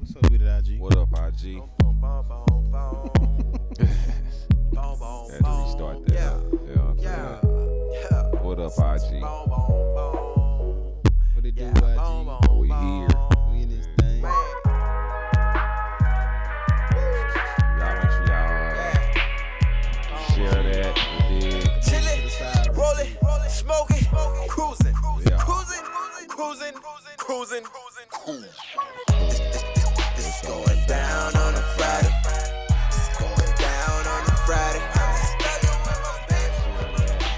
What's up with it, IG? What up, IG? Had to restart that. Yeah. You know what I'm saying? What up, IG? What it do, IG? We here. We in this thing. Y'all make sure y'all share that. You dig? Chillin', rollin', smoking, cruising, Yeah. cruising. It's going down on a Friday. It's going down on a Friday.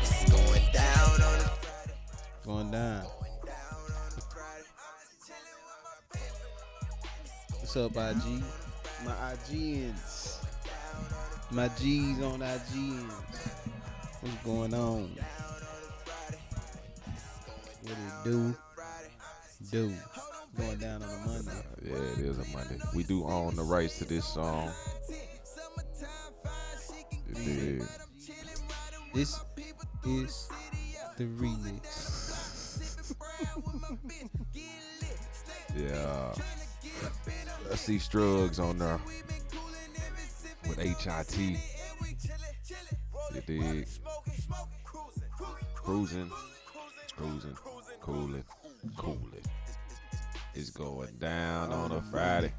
It's going down on a Friday. Going down. What's up, IG? My IGNs. My G's on IGNs. What's going on? What it do? Going down on a Monday. Yeah, it is a Monday. We do own the rights to this song. You dig? This is the remix. Yeah. I see Strugs on there with HIT. You dig? Cruising, coolin'. It's going down on a Friday.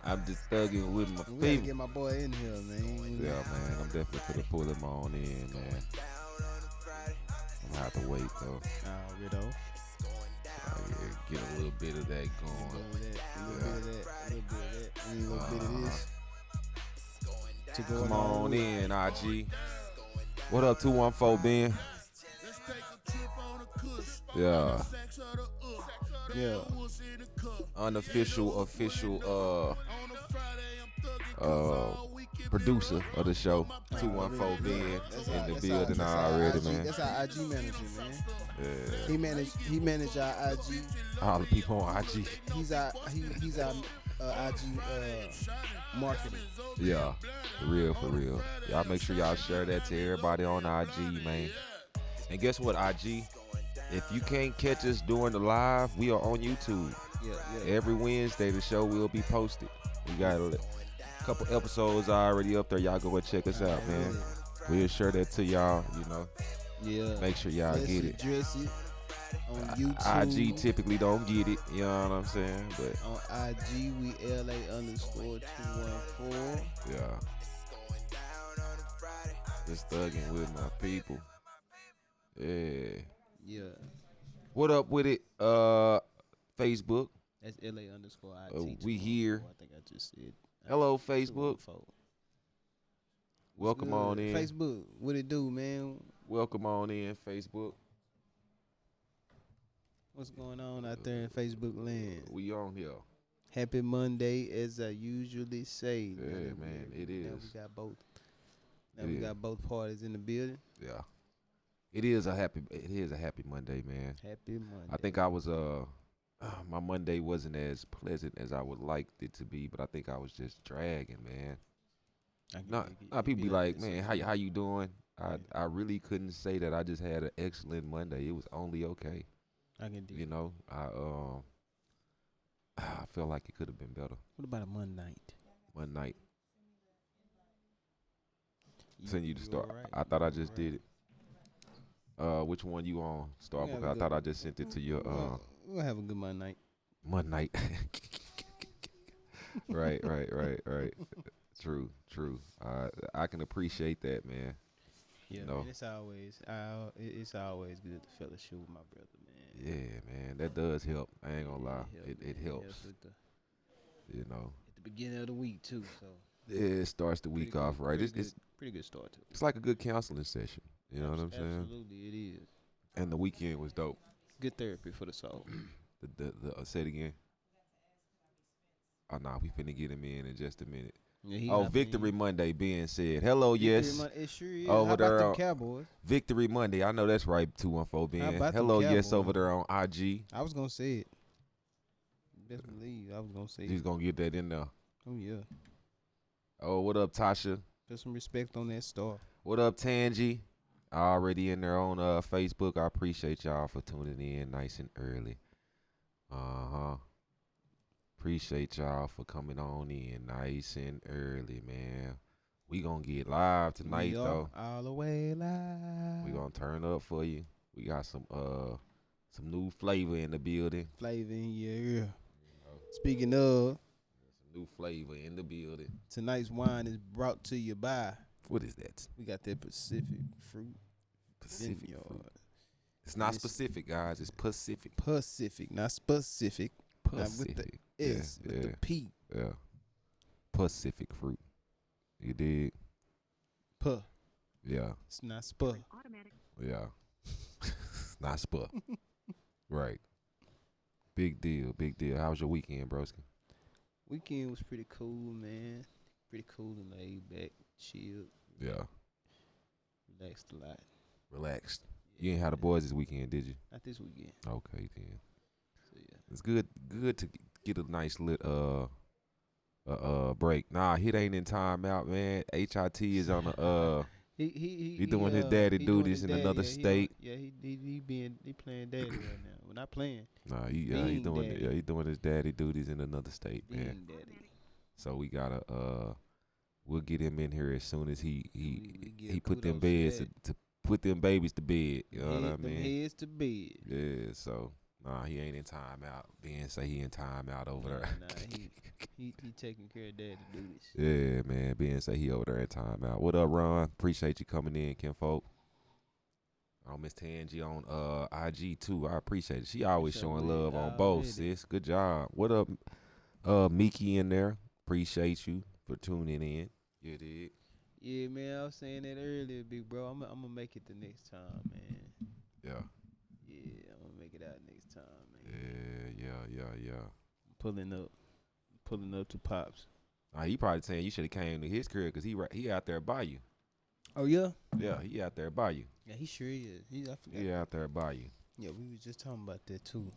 I'm just thugging with my We gotta people. get my boy in here, man. Yeah, man, I'm definitely gonna pull him on in, man. I'm gonna have to wait though. Rido. Get a little bit of that A going. little bit of that, a little bit of this. To go Come along on with. in, IG. What up, 214 Ben? Yeah. Yeah. Unofficial, official, producer of the show, 214 Ben in the building already, man. That's our IG manager, man. Yeah. He managed our IG. All the people on IG. He's our IG marketing. Yeah, for real. Y'all make sure y'all share that to everybody on IG, man. And guess what, IG? If you can't catch us during the live, we are on YouTube. Yeah. Every Wednesday, the show will be posted. We got a couple episodes already up there. Y'all go and check us out, man. We'll share that to y'all, you know. Yeah. Make sure y'all get it. Address it on YouTube. IG typically don't get it, you know what I'm saying? But On IG, we LA_214. yeah. Just thugging with my people. Yeah. Yeah. What up with it? Facebook. That's LA_IT. We here. I think I just said. Hello, Facebook. 214. Welcome Good. on in. Facebook, what it do, man? Welcome on in, Facebook. What's going on out there in Facebook land? We on here. Happy Monday, as I usually say. Yeah, man, it Now is. we got both. Now It we is. got both parties in the building. Yeah. It is a happy Monday, man. Happy Monday. I think I was my Monday wasn't as pleasant as I would like it to be, but I think I was just dragging, man. People be like, man, how you doing? I really couldn't say that I just had an excellent Monday. It was only okay. I can do. You know, I feel like it could have been better. What about a Monday night? One night. Send you to start. alright? I thought I just did it. Which one you on? Start Yeah, because I good. thought I just sent it to your We'll have a good Monday night. one night. Right. True. I can appreciate that, man. Yeah, No. man, it's always good to fellowship with my brother, man. Yeah, man, that does help. I ain't gonna lie. It man. helps. With the, You know, at the beginning of the week too, so it starts the week off right. Pretty good start to it. It's like a good counseling session. You know what I'm saying? Absolutely, it is. And the weekend was dope. Good therapy for the soul. The say it again. Oh nah, we finna get him in just a minute. Yeah, he Oh, not Victory finna- Monday being said. Hello, Victory yes. Monday, it sure is. Over How about there them on- Cowboys? Victory Monday. I know that's right, 214 How Ben. about them Hello, yes, Cowboys? over there on IG. I was gonna say it. Best believe I was gonna say He's it. gonna get that in there. Oh yeah. Oh, what up, Tasha? Put some respect on that star. What up, Tangy? Already in there on Facebook. I appreciate y'all for tuning in nice and early. Appreciate y'all for coming on in nice and early, man. We gonna get live tonight though. All the way live. We gonna turn up for you. We got some new flavor in the building. Flavor in your ear. Speaking of, Some new flavor in the building. tonight's wine is brought to you by. What is that? We got that Pacific fruit. Pacific Vineyard. fruit. It's not It's- specific, guys. It's Pacific. Pacific, not specific. Not with the Pacific. S, with the P. Yeah. Pacific fruit. You did? Puh. Yeah. It's not spa. Yeah. Not spa. Right. Big deal. Big deal. How was your weekend, broski? Weekend was pretty cool, man. Pretty cool and laid back, chilled, Yeah. relaxed a lot. Relaxed. You ain't had the boys this weekend, did you? Not this weekend. Okay, then. So yeah. It's good to get a nice lit break. Nah, he ain't in timeout, man. HIT is on the He doing his daddy he doing duties his in another state. He playing daddy right now. We're not playing. Nah, he Being doing daddy. he doing his daddy duties in another state, man. Being daddy. So we gotta we'll get him in here as soon as he We give he put them kudos beds to to put them babies to bed. You know what I Them mean? heads to bed. Yeah. So nah, he ain't in timeout. Ben say he in timeout over there. Nah, he taking care of daddy duties. Yeah, man. Ben say he over there at timeout. What up, Ron? Appreciate you coming in, kinfolk. Oh, Miss Tangi on IG too. I appreciate it. She always Sure showing will. love on both, Already. sis. Good job. What up, Miki in there? Appreciate you for tuning in. You did. Yeah, man. I was saying that earlier, big bro. I'm gonna make it the next time, man. Yeah. Yeah, I'm gonna make it out next time, man. Yeah. Pulling up to Pops. He probably saying you should have came to his crib because he out there by you. Oh yeah. Yeah, he out there by you. Yeah, he sure is. I forgot. He out there by you. Yeah, we was just talking about that too.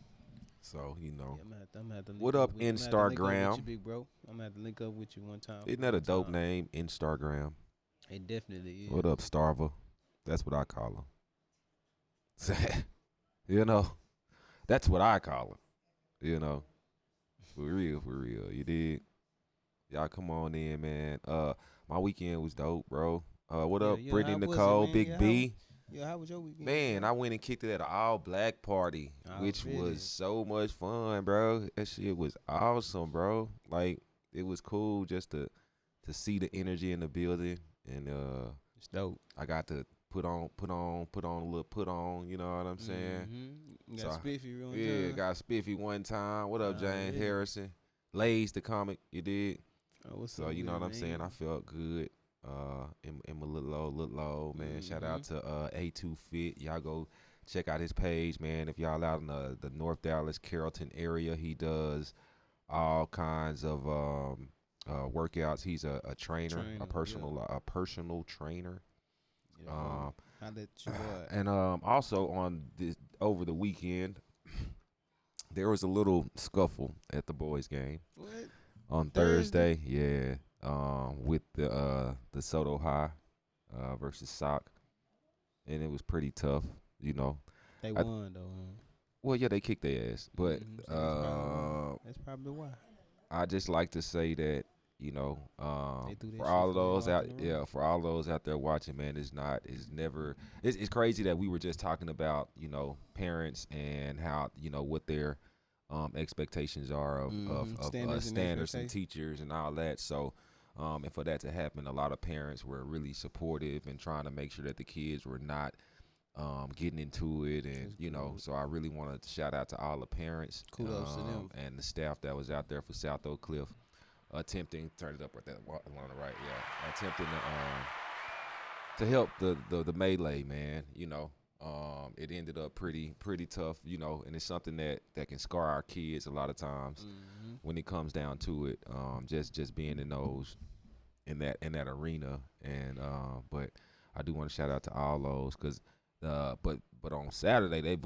So you know, Yeah, I'm gonna have to link What up, with you. I'm gonna have to link up with Instagram? you, big bro. I'm gonna have to link up with you one time. isn't that a one dope time. name? Instagram. It definitely is. What up, Starva? That's what I call him. You know, that's what I call him. You know, for real. You did. Y'all come on in, man. My weekend was dope, bro. What Yeah, up, yeah, Brittany how was it, Nicole, man? Big Yeah, B? Yeah, how was your weekend? Man, I went and kicked it at an all black party, which Already. was so much fun, bro. That shit was awesome, bro. Like it was cool just to see the energy in the building, and It's dope. I got to put on a little put on. You know what I'm saying? Mm-hmm. Got So, spiffy real Yeah, time. got spiffy one time. What up, James Already. Harrison? Lays the comic, you did. Oh, what's So up you know with what it, I'm saying? man? I felt good. In my little old man. Shout out to A2 Fit. Y'all go check out his page, man. If y'all out in the North Dallas, Carrollton area, he does all kinds of workouts. He's a trainer, Trainer, a personal trainer. Yeah, bro. I let you boy. And also on this over the weekend, there was a little scuffle at the boys' game What? on Thursday? Thursday. Yeah, with the Soto High versus Sock, and it was pretty tough. You know, They I- won though. Huh? well, yeah, they kicked their ass, but So that's probably why. I just like to say that. You know, They do that for shit all of for you those all out, in a row. yeah, for all those out there watching, man, it's crazy that we were just talking about, you know, parents and how, you know, what their expectations are of Standards and standards and expectations. teachers and all that. So, and for that to happen, a lot of parents were really supportive and trying to make sure that the kids were not getting into it, and That's you know, good. so I really want to shout out to all the parents, Kudos to them. and the staff that was out there for South Oak Cliff, attempting turn it up right there on the right, yeah, attempting to help the melee, man. You know, it ended up pretty tough, you know, and it's something that can scar our kids a lot of times when it comes down to it. Just being in that arena, and but I do want to shout out to all those because. But on Saturday,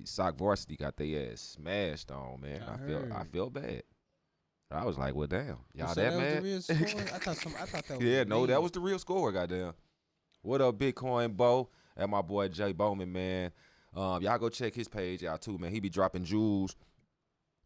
Sock varsity got their ass smashed on, man. I heard. felt bad. I was like, well, damn, y'all So that was the mad? real score? I thought that was Yeah, the no, that lead. was the real score, goddamn. What up, Bitcoin Bo? And my boy Jay Bowman, man. Y'all go check his page out too, man. He be dropping jewels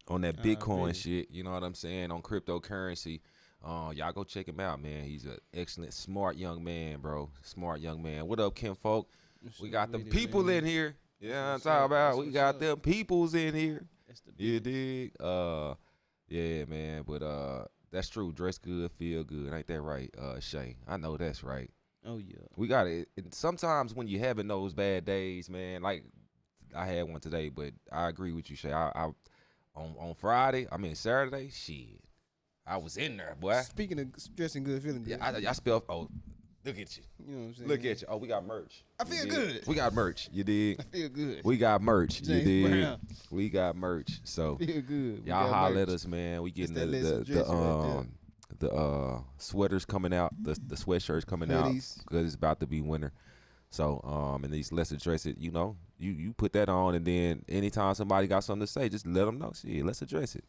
on that Bitcoin Really? shit. You know what I'm saying? On cryptocurrency. Y'all go check him out, man. He's an excellent, smart young man, bro. Smart young man. What up, Kim Folk? What's We up got them with it, people man? in here. Yeah, I'm what's talking up. about. That's We what's got up. them peoples in here. That's the You business. dig? Yeah, man. But that's true. Dress good, feel good. Ain't that right, Shay? I know that's right. Oh yeah. We got it. And sometimes when you having those bad days, man, like I had one today, but I agree with you, Shay. I on Friday, I mean Saturday, shit. I was in there, boy. Speaking of dressing good, feeling good. Yeah, I spell. Oh, look at you. You know what I'm saying? Look at you. Oh, we got merch. I You feel dig? good. We got merch. You dig? I feel good. We got merch. You James dig? Brown. We got merch. So Feel good. We y'all got holler merch. at us, man. We getting that lesson dress right the sweaters coming out, the sweatshirts coming out Hoodies. because it's about to be winter. So and these lesser address it. You know, you put that on, and then anytime somebody got something to say, just let them know. Shit, let's address it.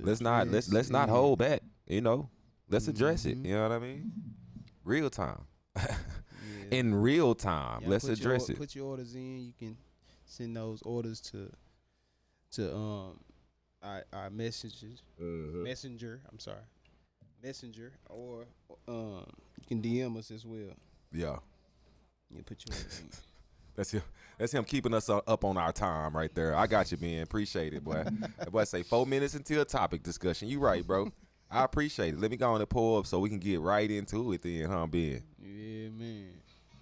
Let's not hold back. You know, let's address it. Mhm. You know what I mean? Real time. Yeah. In real time, Y'all let's put your address it. Put your orders in. You can send those orders to our messages messenger. I'm sorry, messenger, or you can DM us as well. Yeah, You put your orders in. that's him. That's him keeping us up on our time right there. I got you, man. Appreciate it, boy. That boy say 4 minutes until topic discussion. You right, bro. I appreciate it. Let me go on and pull up so we can get right into it then, huh, Ben? Yeah, man.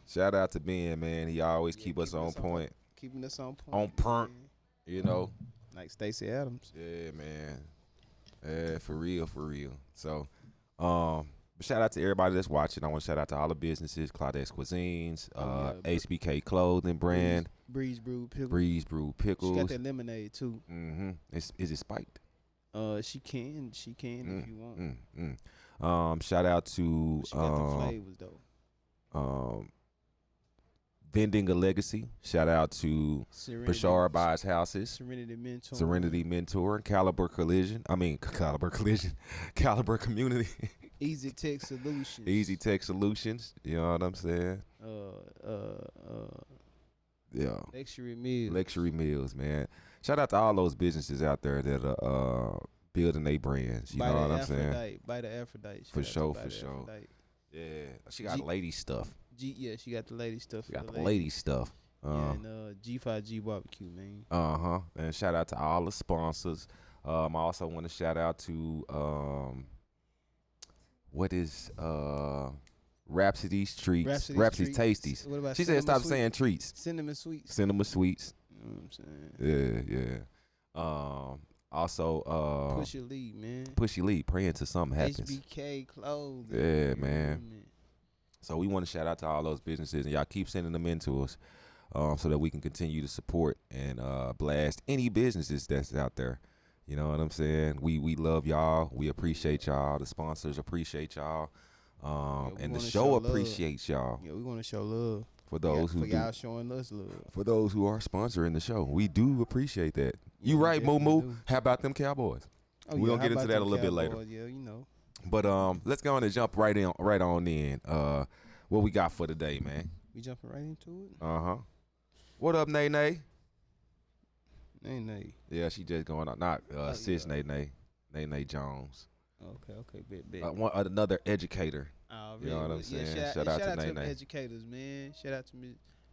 Shout out to Ben, man. He always keep us on point. Keeping us on point. On point. man. You know. Like Stacey Adams. Yeah, man. Yeah, for real, for real. So, but shout out to everybody that's watching. I want to shout out to all the businesses, Claudette's Cuisines, Oh, yeah, HBK Clothing Brand, Breeze Brew Pickle. Breeze Brew She Pickles. got that lemonade too. Mm-hmm. Is it spiked? She can if you want. Shout out to She got the flavors though. Vending a Legacy. Shout out to Bashar Buys Houses, Serenity Mentor. Serenity Mentor, Caliber Collision. Caliber Community, Easy Tech Solutions. Easy Tech Solutions. You know what I'm saying? Yeah. Luxury Meals, man. Shout out to all those businesses out there that are building their brands. You know what I'm saying? By the Aphrodite. For sure. Yeah, she got lady stuff. She got the lady stuff. She got the lady stuff. And G5G Barbecue, man. And shout out to all the sponsors. I also want to shout out to what is Rhapsody's Treats, Rhapsody's Tasties. What about she said stop Cinnamon saying treats. Cinnamon Sweets. Cinnamon Sweets. You know what I'm saying? Yeah. Also Push your lead, man. Pushy Lee, praying till something happens. HBK Clothing. Yeah, man. So we want to shout out to all those businesses, and y'all keep sending them in to us so that we can continue to support and blast any businesses that's out there. You know what I'm saying? We love y'all. We appreciate y'all. The sponsors appreciate y'all. And the show appreciates y'all. Yeah, we want to show love. For those who y'all showing us love. For those who are sponsoring the show. We do appreciate that. You right, Moo Moo. How about them Cowboys? Oh, We're going to get into that a little bit later. Yeah, you know. But let's go on and jump right on in. What we got for today, man? We jumping right into it? Uh-huh. What up, Nay Nay? Nay. Yeah, she just going on. Not sis Nay Nay. Nay Nay Jones. Okay, bet. Another educator. Really? You know what I'm saying? Yeah, shout out to Nay Nay Nay. Educators, man. Shout out to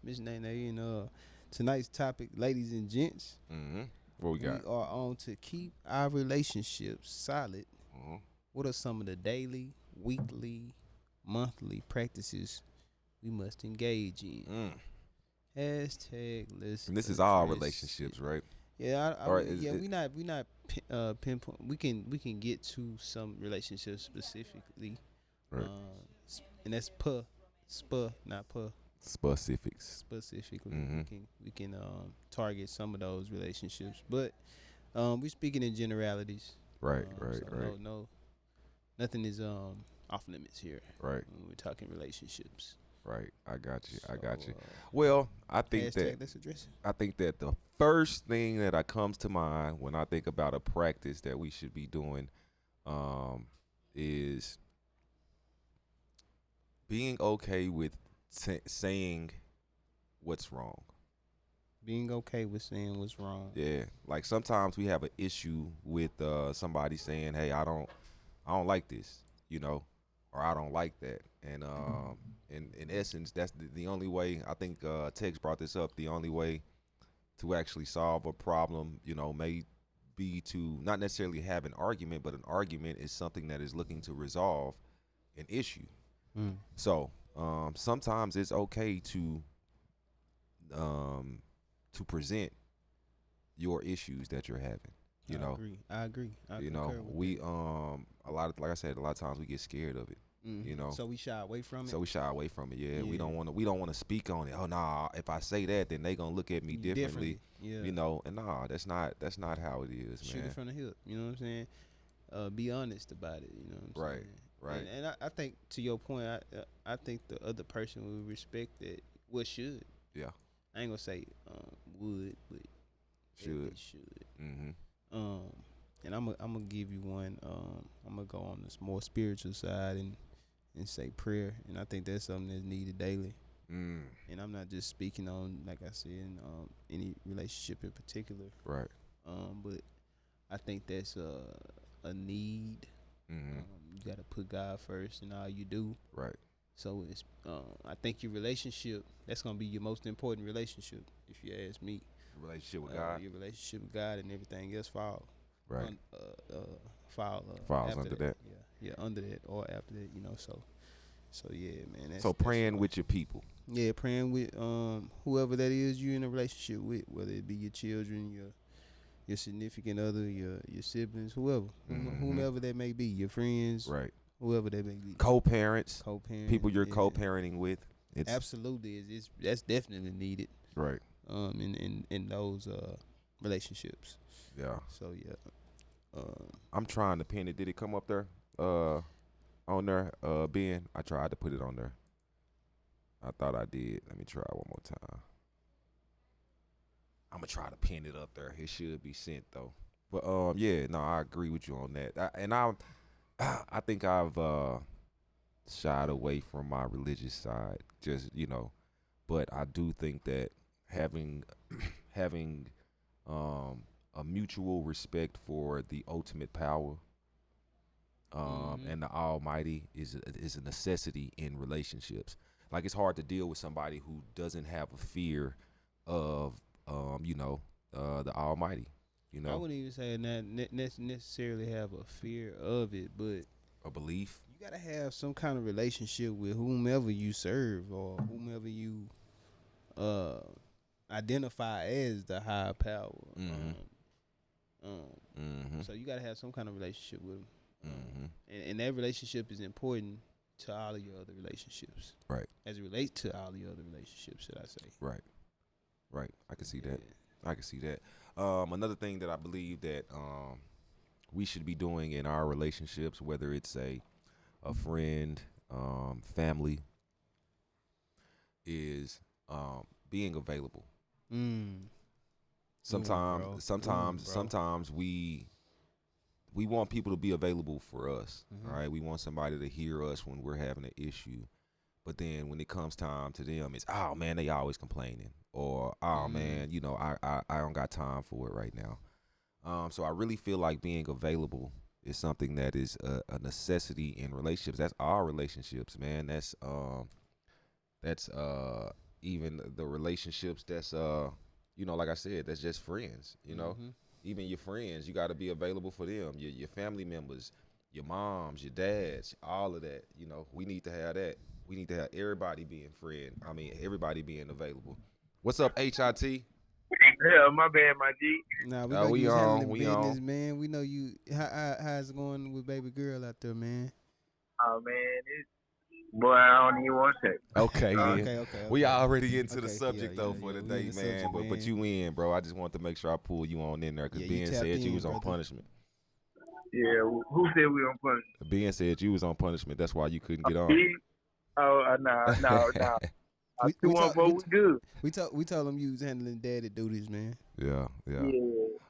Miss Nay Nay. And tonight's topic, ladies and gents. Mm-hmm. What we got? We are on to keep our relationships solid. Mm-hmm. What are some of the daily, weekly, monthly practices we must engage in? Hashtag let's. And this is all relationships, right? Yeah, we not pinpoint. We can get to some relationships specifically, right? And that's not specifics. Specifically, mm-hmm. we can target some of those relationships, but we're speaking in generalities. Right. No, nothing is off limits here. Right. When we're talking relationships. Right, I got you. Well, I think that the first thing that comes to mind when I think about a practice that we should be doing, is being okay with saying what's wrong. Being okay with saying what's wrong. Yeah, like sometimes we have an issue with somebody saying, "Hey, I don't like this," or I don't like that. And in essence, that's the only way. I think Tex brought this up. The only way to actually solve a problem, may be to not necessarily have an argument, but an argument is something that is looking to resolve an issue. So sometimes it's okay to present your issues that you're having. I agree. We a lot of, like I said, a lot of times we get scared of it. So we shy away from it. Yeah. We don't want to speak on it. Oh nah, if I say that, then they gonna look at me differently. Yeah. And nah, that's not how it is, Shoot man. it from the hip. You know what I'm saying? Be honest about it. You know what I'm saying? Right. And I think, to your point, I think the other person will respect that. Well, should. Yeah. I ain't gonna say would, but should. And I'm gonna give you one. I'm gonna go on this more spiritual side and say prayer, and I think that's something that's needed daily. And I'm not just speaking on, like I said, any relationship in particular. Right. But I think that's a need. You gotta put God first in all you do. Right. So it's I think your relationship, that's gonna be your most important relationship, if you ask me. Relationship with God. Your relationship with God and everything else fall. Right. Falls under that. Yeah, under that or after that. So yeah, man. So praying with your people. Yeah, praying with whoever that is you in a relationship with, whether it be your children, your significant other, your siblings, whoever, whomever that may be, your friends, right, whoever that may be, co-parents, people you're co-parenting with. Absolutely, that's definitely needed, right? In those relationships. Yeah. So yeah, I'm trying to pin it. Did it come up there? On there, Ben? I tried to put it on there. I thought I did. Let me try one more time. I'm gonna try to pin it up there. It should be sent though. But yeah, no, I agree with you on that. I think I've shied away from my religious side, just but I do think that having a mutual respect for the ultimate power and the Almighty is a necessity in relationships. Like, it's hard to deal with somebody who doesn't have a fear of the Almighty. I wouldn't even say not necessarily have a fear of it, but a belief. You gotta have some kind of relationship with whomever you serve or whomever you identify as the higher power. So you gotta have some kind of relationship with them, and that relationship is important to all of your other relationships. Right. As it relates to all your other relationships, should I say? Right. I can see that. I can see that. Another thing that I believe that we should be doing in our relationships, whether it's a friend, family, is being available. Sometimes we want people to be available for us. All right, we want somebody to hear us when we're having an issue, but then when it comes time to them, it's, oh man, they always complaining, or oh man, I don't got time for it right now. So I really feel like being available is something that is a necessity in relationships. That's our relationships, man. That's even the relationships that's like I said, that's just friends. Even your friends, you got to be available for them. Your family members, your moms, your dads, all of that. We need to have that. We need to have everybody being everybody being available. What's up, HIT? Yeah, my bad, my G. Nah, we on business, man. We know you. How's it going with baby girl out there, man? Oh man, boy, I don't even want to say. Okay, okay. We already into the subject for the day, man. But you in, bro. I just want to make sure I pull you on in there because Ben said you was on punishment. Yeah, who said we on punishment? Ben said you was on punishment. That's why you couldn't get on. Oh, no. We good. We told him you was handling daddy duties, man. Yeah.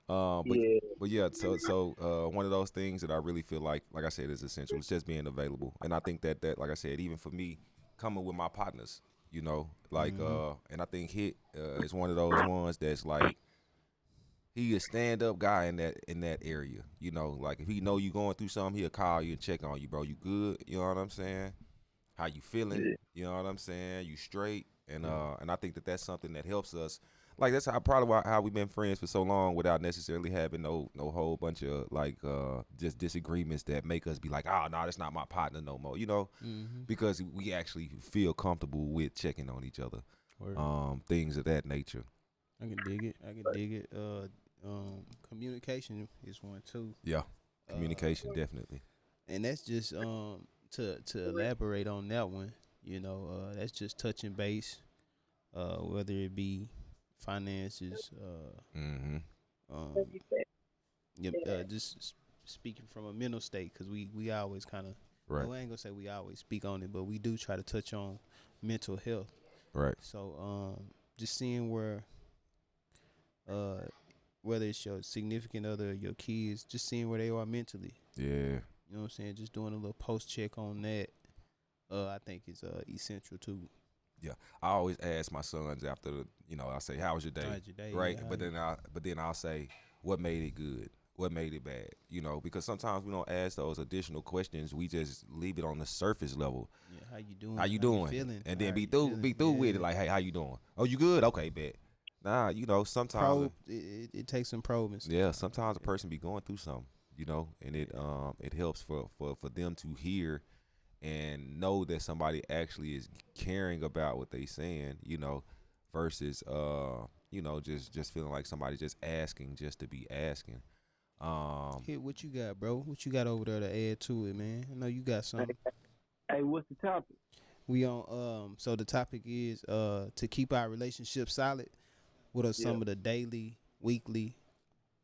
But yeah, so one of those things that I really feel like I said, is essential. It's just being available, and I think that like I said, even for me, coming with my partners, You know, like and I think Hit is one of those ones that's like he a stand up guy in that area. You know, like if he know you going through something, he'll call you and check on you, bro. You good? You know what I'm saying? How you feeling? Yeah. You know what I'm saying? You straight? And I think that that's something that helps us. Like that's how we've been friends for so long without necessarily having no whole bunch of like just disagreements that make us be like, oh no, that's not my partner no more. You know, because we actually feel comfortable with checking on each other. Word. Things of that nature. I can dig it. Communication is one too. Yeah, communication definitely. And that's just to elaborate on that one. You know, that's just touching base, whether it be finances, just speaking from a mental state, because we always kind of, Right. I ain't gonna say we always speak on it, but we do try to touch on mental health. Right. So just seeing where, whether it's your significant other, your kids, just seeing where they are mentally. Yeah. You know what I'm saying? Just doing a little post check on that. I think is essential too. Yeah, I always ask my sons after I say, "How was your day?" How's your day? Right, Yeah, but then I'll say, "What made it good? What made it bad?" You know, because sometimes we don't ask those additional questions. We just leave it on the surface level. Yeah, how you doing? How you doing? Feeling? And then How be you through feeling? with it. Yeah. Like, hey, how you doing? Oh, you good? Okay, bet. Nah, sometimes. It takes some probing. Yeah, sometimes a person be going through something, and it helps for them to hear and know that somebody actually is caring about what they saying, versus just feeling like somebody just asking just to be asking. Hit what you got, bro? What you got over there to add to it, man? I know you got something. Hey, what's the topic? We on so the topic is to keep our relationship solid. What are some of the daily, weekly,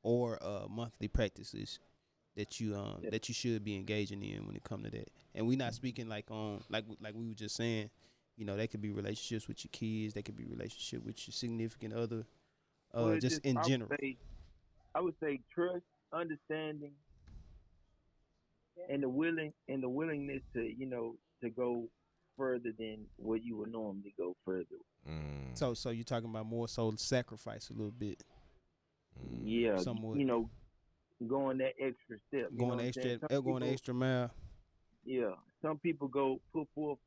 or monthly practices that you should be engaging in when it comes to that? And we not speaking like on like we were just saying, they could be relationships with your kids, they could be relationship with your significant other, Well, just in general. I would say trust, understanding, and the willingness to go further than what you would normally go further. So you're talking about more so sacrifice a little bit. Yeah, Somewhat. Going that extra step. Going the extra mile. Yeah, some people go put forth.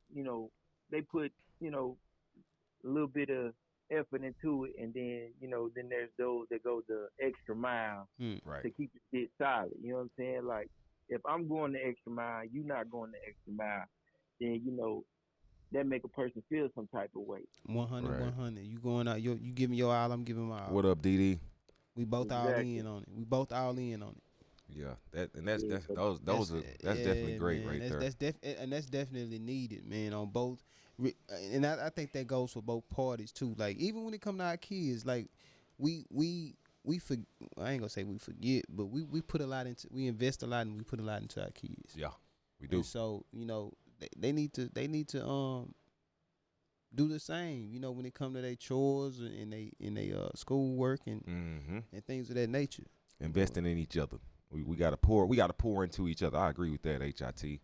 They put a little bit of effort into it, and then there's those that go the extra mile Right. to keep the shit solid. You know what I'm saying? Like if I'm going the extra mile, you not going the extra mile, then that make a person feel some type of way. 100, Right. 100. You going out, you give me your all, I'm giving my all. What up, DD? We both all in on it. We both all in on it. Yeah, that's definitely great, man. right there. That's definitely needed, man, on both. And I think that goes for both parties too. Like even when it come to our kids, like we I ain't gonna say we forget, but we put a lot into, we invest a lot and we put a lot into our kids. Yeah, we do. And so they need to do the same. When it come to their chores and they school work and things of that nature. Investing in each other. We gotta pour into each other. I agree with that, HIT.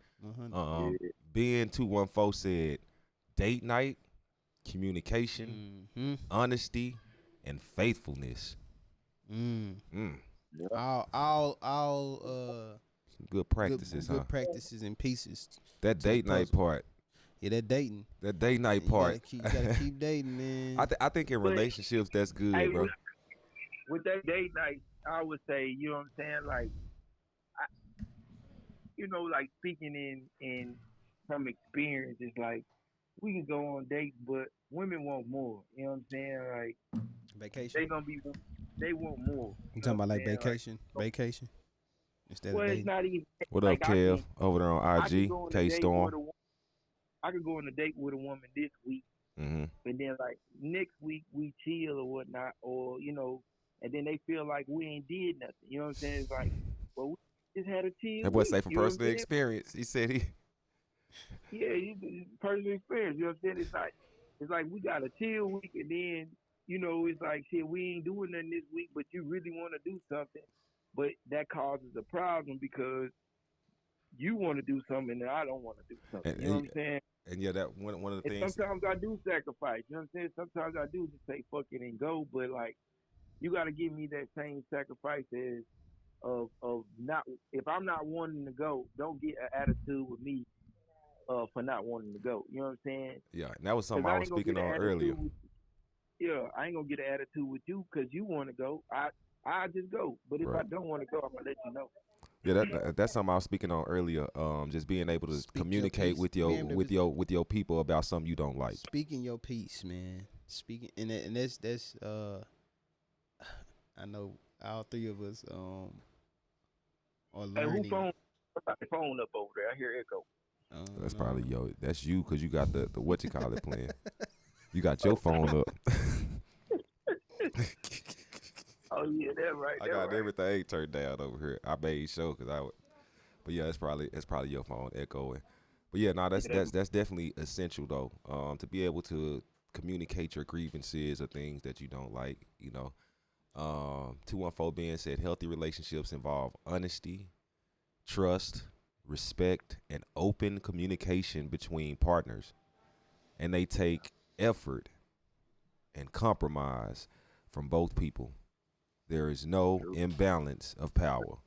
Ben 214 said date night, communication, honesty, and faithfulness. All Good practices, good practices and pieces. That date night part. Yeah, that dating. That date night part. You gotta keep dating, man. I think in relationships that's good, bro. With that date night, I would say, you know what I'm saying, like, like speaking in from experience, it's like we can go on dates, but women want more. You know what I'm saying? Like vacation. They want more. You talking about like vacation? Vacation? Instead of dating. It's not even. What up, Kev? Over there on IG, K Storm. I could go on a date with a woman this week, and then like next week we chill or whatnot, or and then they feel like we ain't did nothing. You know what I'm saying? It's like, well, we just had a chill. That boy say from personal experience. He said he. Yeah, personal experience. You know what I'm saying? It's like we got a chill week, and then it's like shit. We ain't doing nothing this week, but you really want to do something, but that causes a problem because you want to do something and I don't want to do something. You know what I'm saying? And yeah, that one of the things. Sometimes I do sacrifice. You know what I'm saying? Sometimes I do just say fuck it and go. But like, you got to give me that same sacrifice as of not. If I'm not wanting to go, don't get an attitude with me for not wanting to go. You know what I'm saying? Yeah, and that was something I was speaking on earlier. I ain't gonna get an attitude with you because you want to go. I just go. But if I don't want to go, I'm gonna let you know. Yeah, that's something I was speaking on earlier. Just being able to communicate with your people about something you don't like. Speaking your piece, man. Speaking and that's I know all three of us are learning. Hey, who phone up over there? I hear echo. That's probably that's you because you got the what you call it playing. You got your phone up. Oh yeah, that's right. I got everything turned down over here. I made sure because I would, but yeah, it's probably your phone echoing. But yeah, no, that's definitely essential though. To be able to communicate your grievances or things that you don't like. 214 Ben said healthy relationships involve honesty, trust, respect, and open communication between partners, and they take effort and compromise from both people. There is no imbalance of power.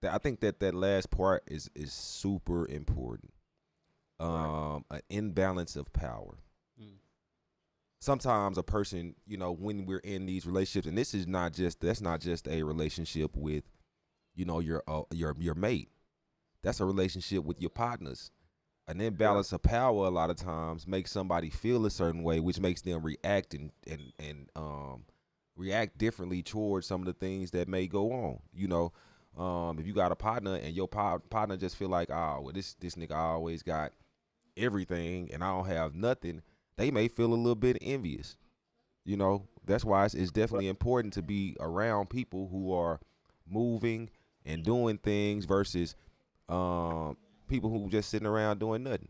I think that last part is super important. An imbalance of power. Sometimes a person, when we're in these relationships, and that's not just a relationship with, your mate. That's a relationship with your partners. An imbalance of power a lot of times makes somebody feel a certain way, which makes them react and react differently towards some of the things that may go on. If you got a partner and your partner just feel like, this nigga always got everything and I don't have nothing, they may feel a little bit envious. That's why it's definitely important to be around people who are moving and doing things versus people who just sitting around doing nothing.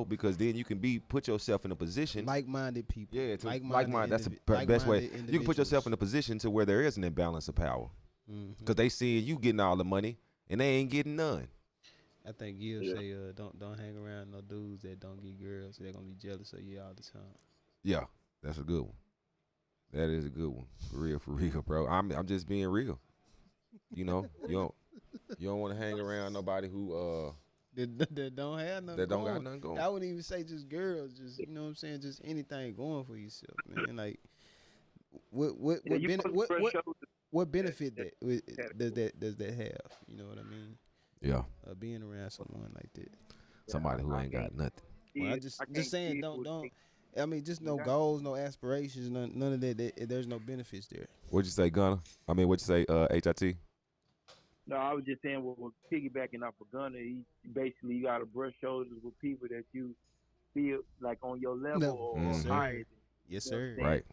Because then you can put yourself in a position. Like-minded people. Yeah, like-minded. That's the best way. You can put yourself in a position to where there is an imbalance of power. Because they seeing you getting all the money and they ain't getting none. I think Gil say, don't hang around no dudes that don't get girls. They're going to be jealous of you all the time. Yeah, that's a good one. That is a good one. For real, bro. I'm just being real. You don't want to hang around nobody who that don't have nothing. That don't got nothing going. I wouldn't even say just girls, just you know what I'm saying, just anything going for yourself, man. Like what benefit does that have? You know what I mean? Yeah. Being around someone like that. Somebody who ain't got nothing. Well, I just saying don't. I mean, just no goals, no aspirations, none of that. There's no benefits there. What'd you say, Gunner? I mean, what'd you say, HIT? No, I was just saying, well, piggybacking off of Gunner, basically you got to brush shoulders with people that you feel like on your level or higher. Yes, sir. Right.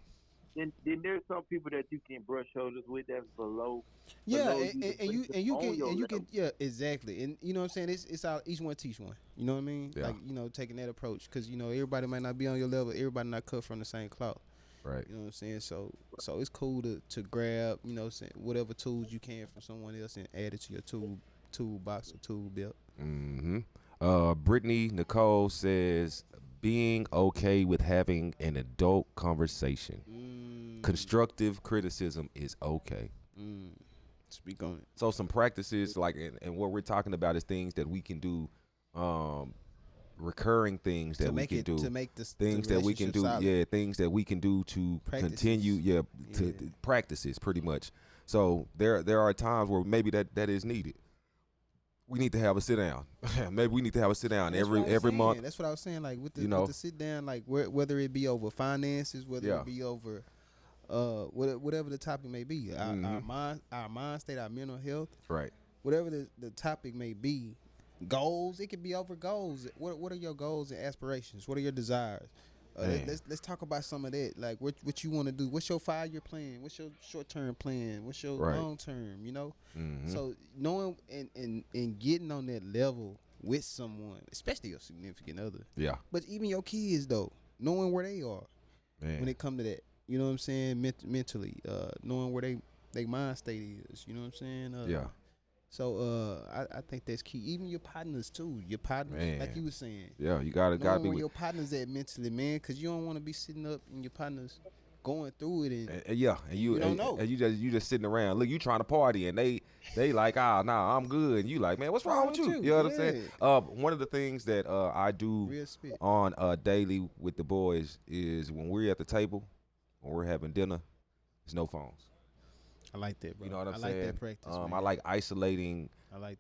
Then there's some people that you can brush shoulders with that's below. Yeah, and you can yeah, exactly. And you know what I'm saying? It's all each one teach one. You know what I mean? Yeah. Like taking that approach because everybody might not be on your level. Everybody not cut from the same cloth. Right. You know what I'm saying? So it's cool to grab, whatever tools you can from someone else and add it to your toolbox or tool belt. Brittany Nicole says being okay with having an adult conversation. Constructive criticism is okay. Speak on it. So some practices and what we're talking about is things that we can do, recurring things that we can do to make this things that we can do solid. Things that we can do to continue practices pretty much. So there are times where maybe that is needed. We need to have a sit down. Maybe we need to have a sit down every month. That's what I was saying. Like with the sit down, like whether it be over finances, whether it be over whatever the topic may be, our mind state, our mental health, right? Whatever the topic may be, goals. It could be over goals. What are your goals and aspirations? What are your desires? Let's talk about some of that. Like what you want to do. What's your 5-year plan? What's your short-term plan? What's your long-term? So knowing and getting on that level with someone, especially your significant other. Yeah. But even your kids though, knowing where they are when it come to that. You know what I'm saying? Mentally, knowing where they mind state is. You know what I'm saying? So I think that's key. Even your partners too. Your partners, Man. like you were saying. Yeah, you gotta be where with your partners at mentally, man, because you don't want to be sitting up and your partners going through it and and you don't know. And you just sitting around. Look, you trying to party and they like, nah, I'm good. And you like, man, what's wrong with you? You know what I'm saying? One of the things that I do on daily with the boys is when we're at the table, when we're having dinner, there's no phones. I like that, bro. You know what I'm saying? I like that practice. I like isolating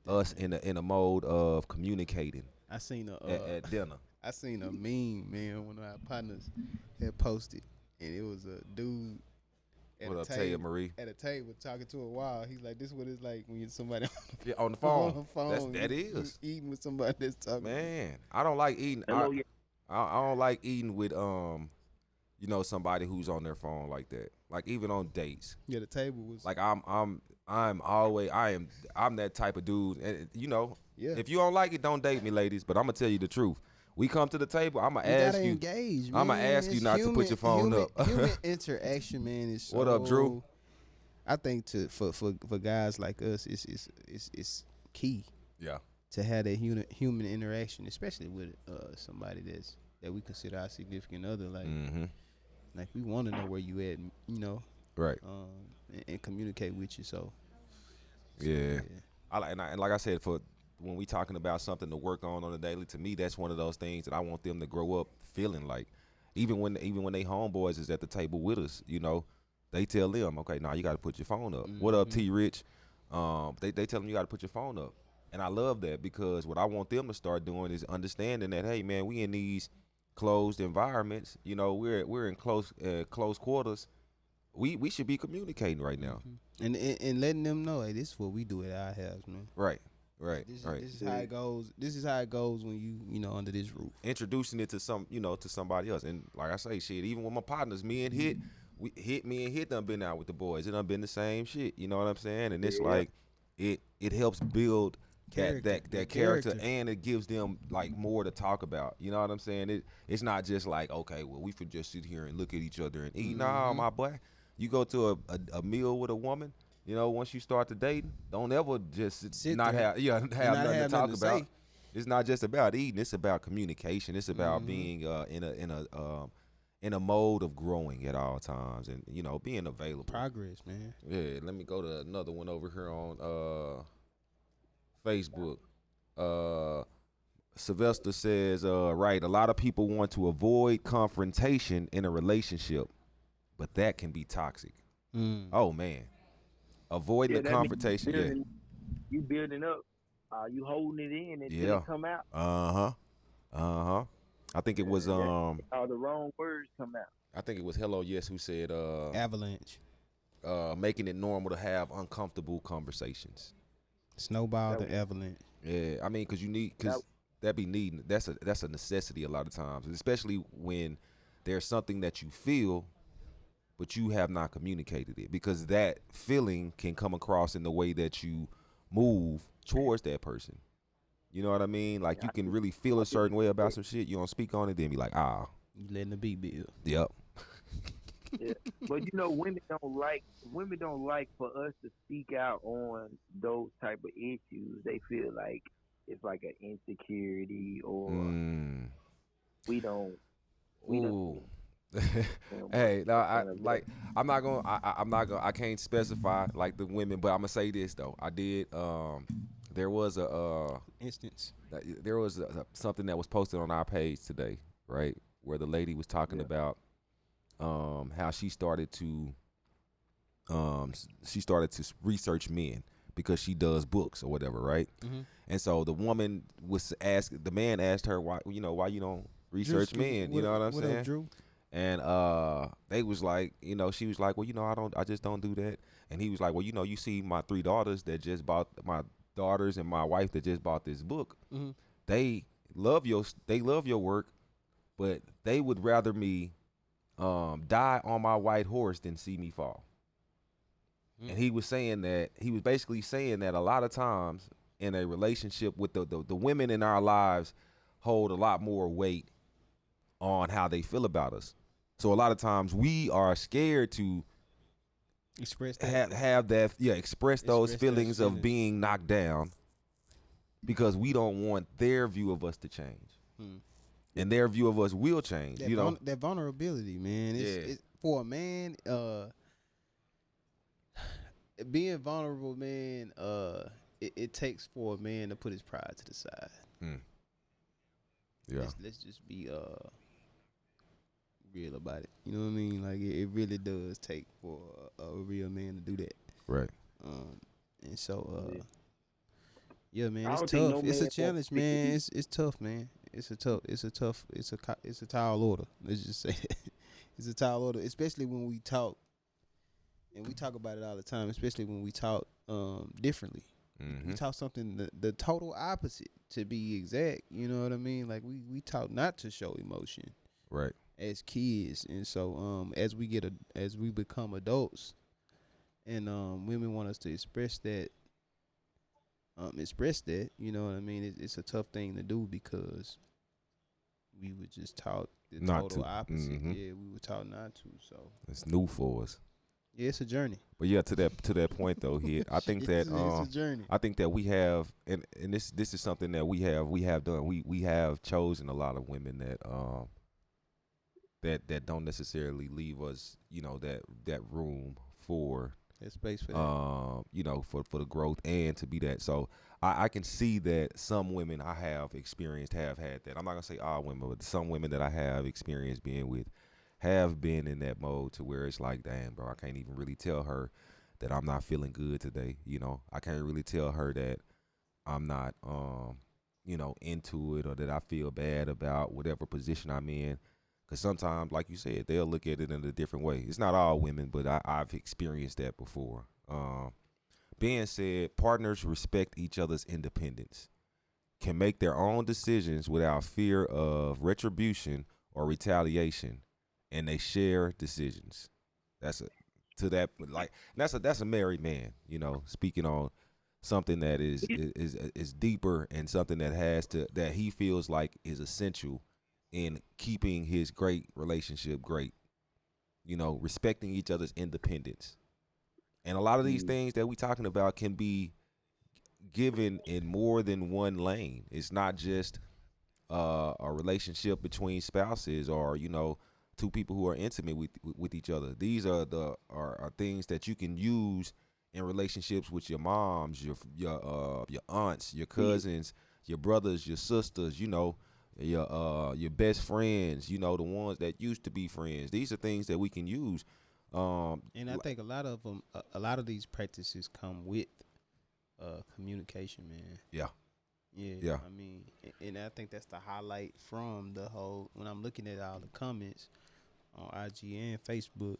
us in a mode of communicating. I seen at dinner. I seen a meme, man. One of our partners had posted, and it was a dude at what up, Taya Marie? At a table talking to a wall. He's like, "This is what it's like when you're somebody on the phone. On the phone. That is eating with somebody that's talking." Man, I don't like eating. I don't like eating with somebody who's on their phone like that. Like even on dates. Yeah, the table was like I'm that type of dude. And if you don't like it, don't date me, ladies. But I'm gonna tell you the truth. We come to the table, I'm gonna ask you. Engage, I'm gonna ask you not to put your phone up. Human interaction, man, is so. What up, Drew? I think for guys like us, it's key. Yeah. To have that human interaction, especially with somebody that we consider our significant other, like. Mm-hmm. Like we want to know where you at, right? And communicate with you. So yeah. And like I said, for when we talking about something to work on a daily, to me that's one of those things that I want them to grow up feeling like. Even when they homeboys is at the table with us, they tell them, okay, now you got to put your phone up. Mm-hmm. What up, T Rich? They tell them you got to put your phone up, and I love that because what I want them to start doing is understanding that, hey man, we in these closed environments, we're in close quarters. We should be communicating right now, and letting them know, hey, this is what we do at our house, man. Right. This is how it goes. This is how it goes when you under this roof. Introducing it to somebody else, and like I say, shit. Even with my partners, me and Hit done been out with the boys. It done been the same shit. You know what I'm saying? And it's like it helps build. That character, and it gives them like more to talk about. You know what I'm saying? It's not just like, okay, well, we could just sit here and look at each other and eat. Nah, my boy, you go to a meal with a woman. Once you start to dating, don't ever just have nothing to talk about. It's not just about eating. It's about communication. It's about being in a mode of growing at all times, and being available. Progress, man. Yeah. Let me go to another one over here on Facebook. Sylvester says, right, a lot of people want to avoid confrontation in a relationship, but that can be toxic. Oh man, avoiding the confrontation. You building up, you holding it in until it come out. I think it was the wrong words come out. I think it was Hello Yes who said avalanche, making it normal to have uncomfortable conversations. Snowball the avalanche. Yeah, I mean, that's a necessity a lot of times, especially when there's something that you feel, but you have not communicated it, because that feeling can come across in the way that you move towards that person. You know what I mean? Like you can really feel a certain way about some shit. You don't speak on it, then be like, you letting the beat build. Yep. Yeah, but women don't like for us to speak out on those type of issues. They feel like it's like an insecurity, or we don't. Hey, no, I can't specify like the women, but I'm gonna say this though. I did. There was a instance. There was something that was posted on our page today, right, where the lady was talking about how she started to research men because she does books or whatever, right? Mm-hmm. And so the man asked her why you don't research men, you know what I'm saying? Up, Drew? And they was like, she was like, well, I just don't do that. And he was like, well, you see my three daughters and my wife that just bought this book. Mm-hmm. They love your work, but they would rather me die on my white horse than see me fall. And he was basically saying that a lot of times in a relationship with the women in our lives hold a lot more weight on how they feel about us. So a lot of times we are scared to express that. Express those feelings of being knocked down, because we don't want their view of us to change. And their view of us will change. That vulnerability, man. It's for a man, being vulnerable, man, it takes for a man to put his pride to the side. Yeah. Let's just be real about it. You know what I mean? Like it really does take for a real man to do that. Right. And so yeah, man, it's tough. It's a challenge, man. It's tough, man. It's a tall order. Let's just say that. It's a tall order, especially when we talk, and we talk about it all the time, especially when we talk differently. We talk something the total opposite, to be exact. You know what I mean? Like we talk not to show emotion, right, as kids. And so as we become adults, and women want us to express that, you know what I mean? It's a tough thing to do, because we were just taught the total opposite. Yeah, we were taught not to. So it's new for us. Yeah, it's a journey. But yeah, to that point though, here I think that it's a journey. I think that we have, and this is something that we have done. We have chosen a lot of women that don't necessarily leave us, that room for that space for that. For the growth and to be that. So I can see that some women I have experienced have had that. I'm not gonna say all women, but some women that I have experienced being with have been in that mode to where it's like, damn, bro, I can't even really tell her that I'm not feeling good today. I can't really tell her that I'm not, into it, or that I feel bad about whatever position I'm in. Because sometimes, like you said, they'll look at it in a different way. It's not all women, but I've experienced that before. Being said, partners respect each other's independence, can make their own decisions without fear of retribution or retaliation, and they share decisions. That's a married man, speaking on something that is deeper, and something that he feels like is essential in keeping his great relationship great. Respecting each other's independence. And a lot of these things that we talking about can be given in more than one lane. It's not just a relationship between spouses, or two people who are intimate with each other. These are things that you can use in relationships with your moms, your aunts, your cousins, your brothers, your sisters, your best friends, the ones that used to be friends. These are things that we can use. And I think a lot of these practices come with communication, man. Yeah. I mean, and I think that's the highlight from the whole. When I'm looking at all the comments on IG and Facebook,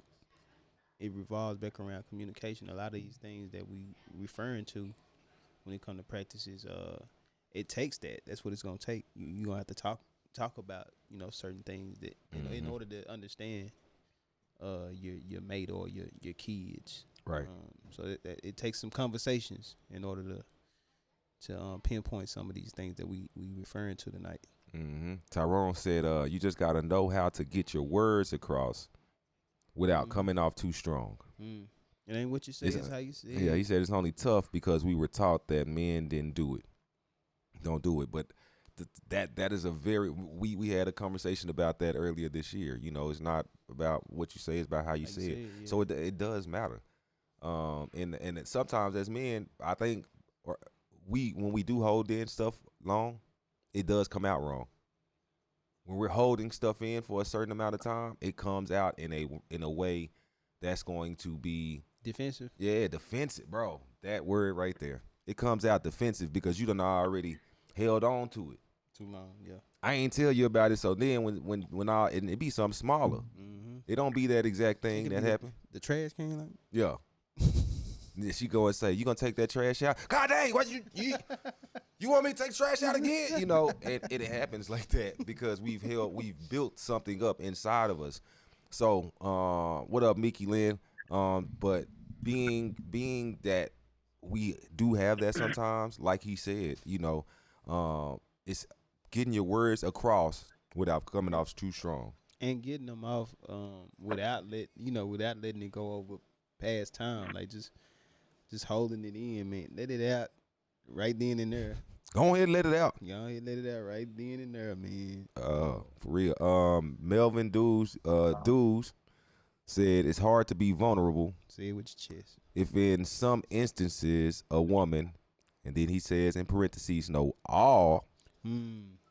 it revolves back around communication. A lot of these things that we referring to when it comes to practices, it takes that. That's what it's gonna take. You're gonna have to talk about certain things that in order to understand your mate or your kids. Right. So it takes some conversations in order to pinpoint some of these things that we referring to tonight. Tyrone said, you just got to know how to get your words across without coming off too strong. It ain't what you say, it's how you say it. Yeah, he said it's only tough because we were taught that men didn't do it. Don't do it. But that is a very, we had a conversation about that earlier this year. It's not about what you say, it's about how you say it. Yeah. So it does matter. And sometimes as men, I think, when we do hold in stuff long, it does come out wrong. When we're holding stuff in for a certain amount of time, it comes out in a way that's going to be defensive. Yeah, defensive, bro. That word right there. It comes out defensive because you done already held on to it too long. Yeah, I ain't tell you about it. So then when and it be something smaller, it don't be that exact thing that happened. The trash can, like, yeah. She go and say, "You gonna take that trash out? God dang, what you want me to take trash out again?" And it happens like that because we've built something up inside of us. So, what up, Mickey Lynn? But being that we do have that sometimes, like he said, it's getting your words across without coming off too strong, and getting them off without letting it go over past time, like just holding it in, man. Let it out right then and there. Go ahead and let it out. Go ahead, let it out right then and there, man. For real. Melvin Dews said it's hard to be vulnerable. Say it with your chest. If in some instances a woman, and then he says in parentheses, no, all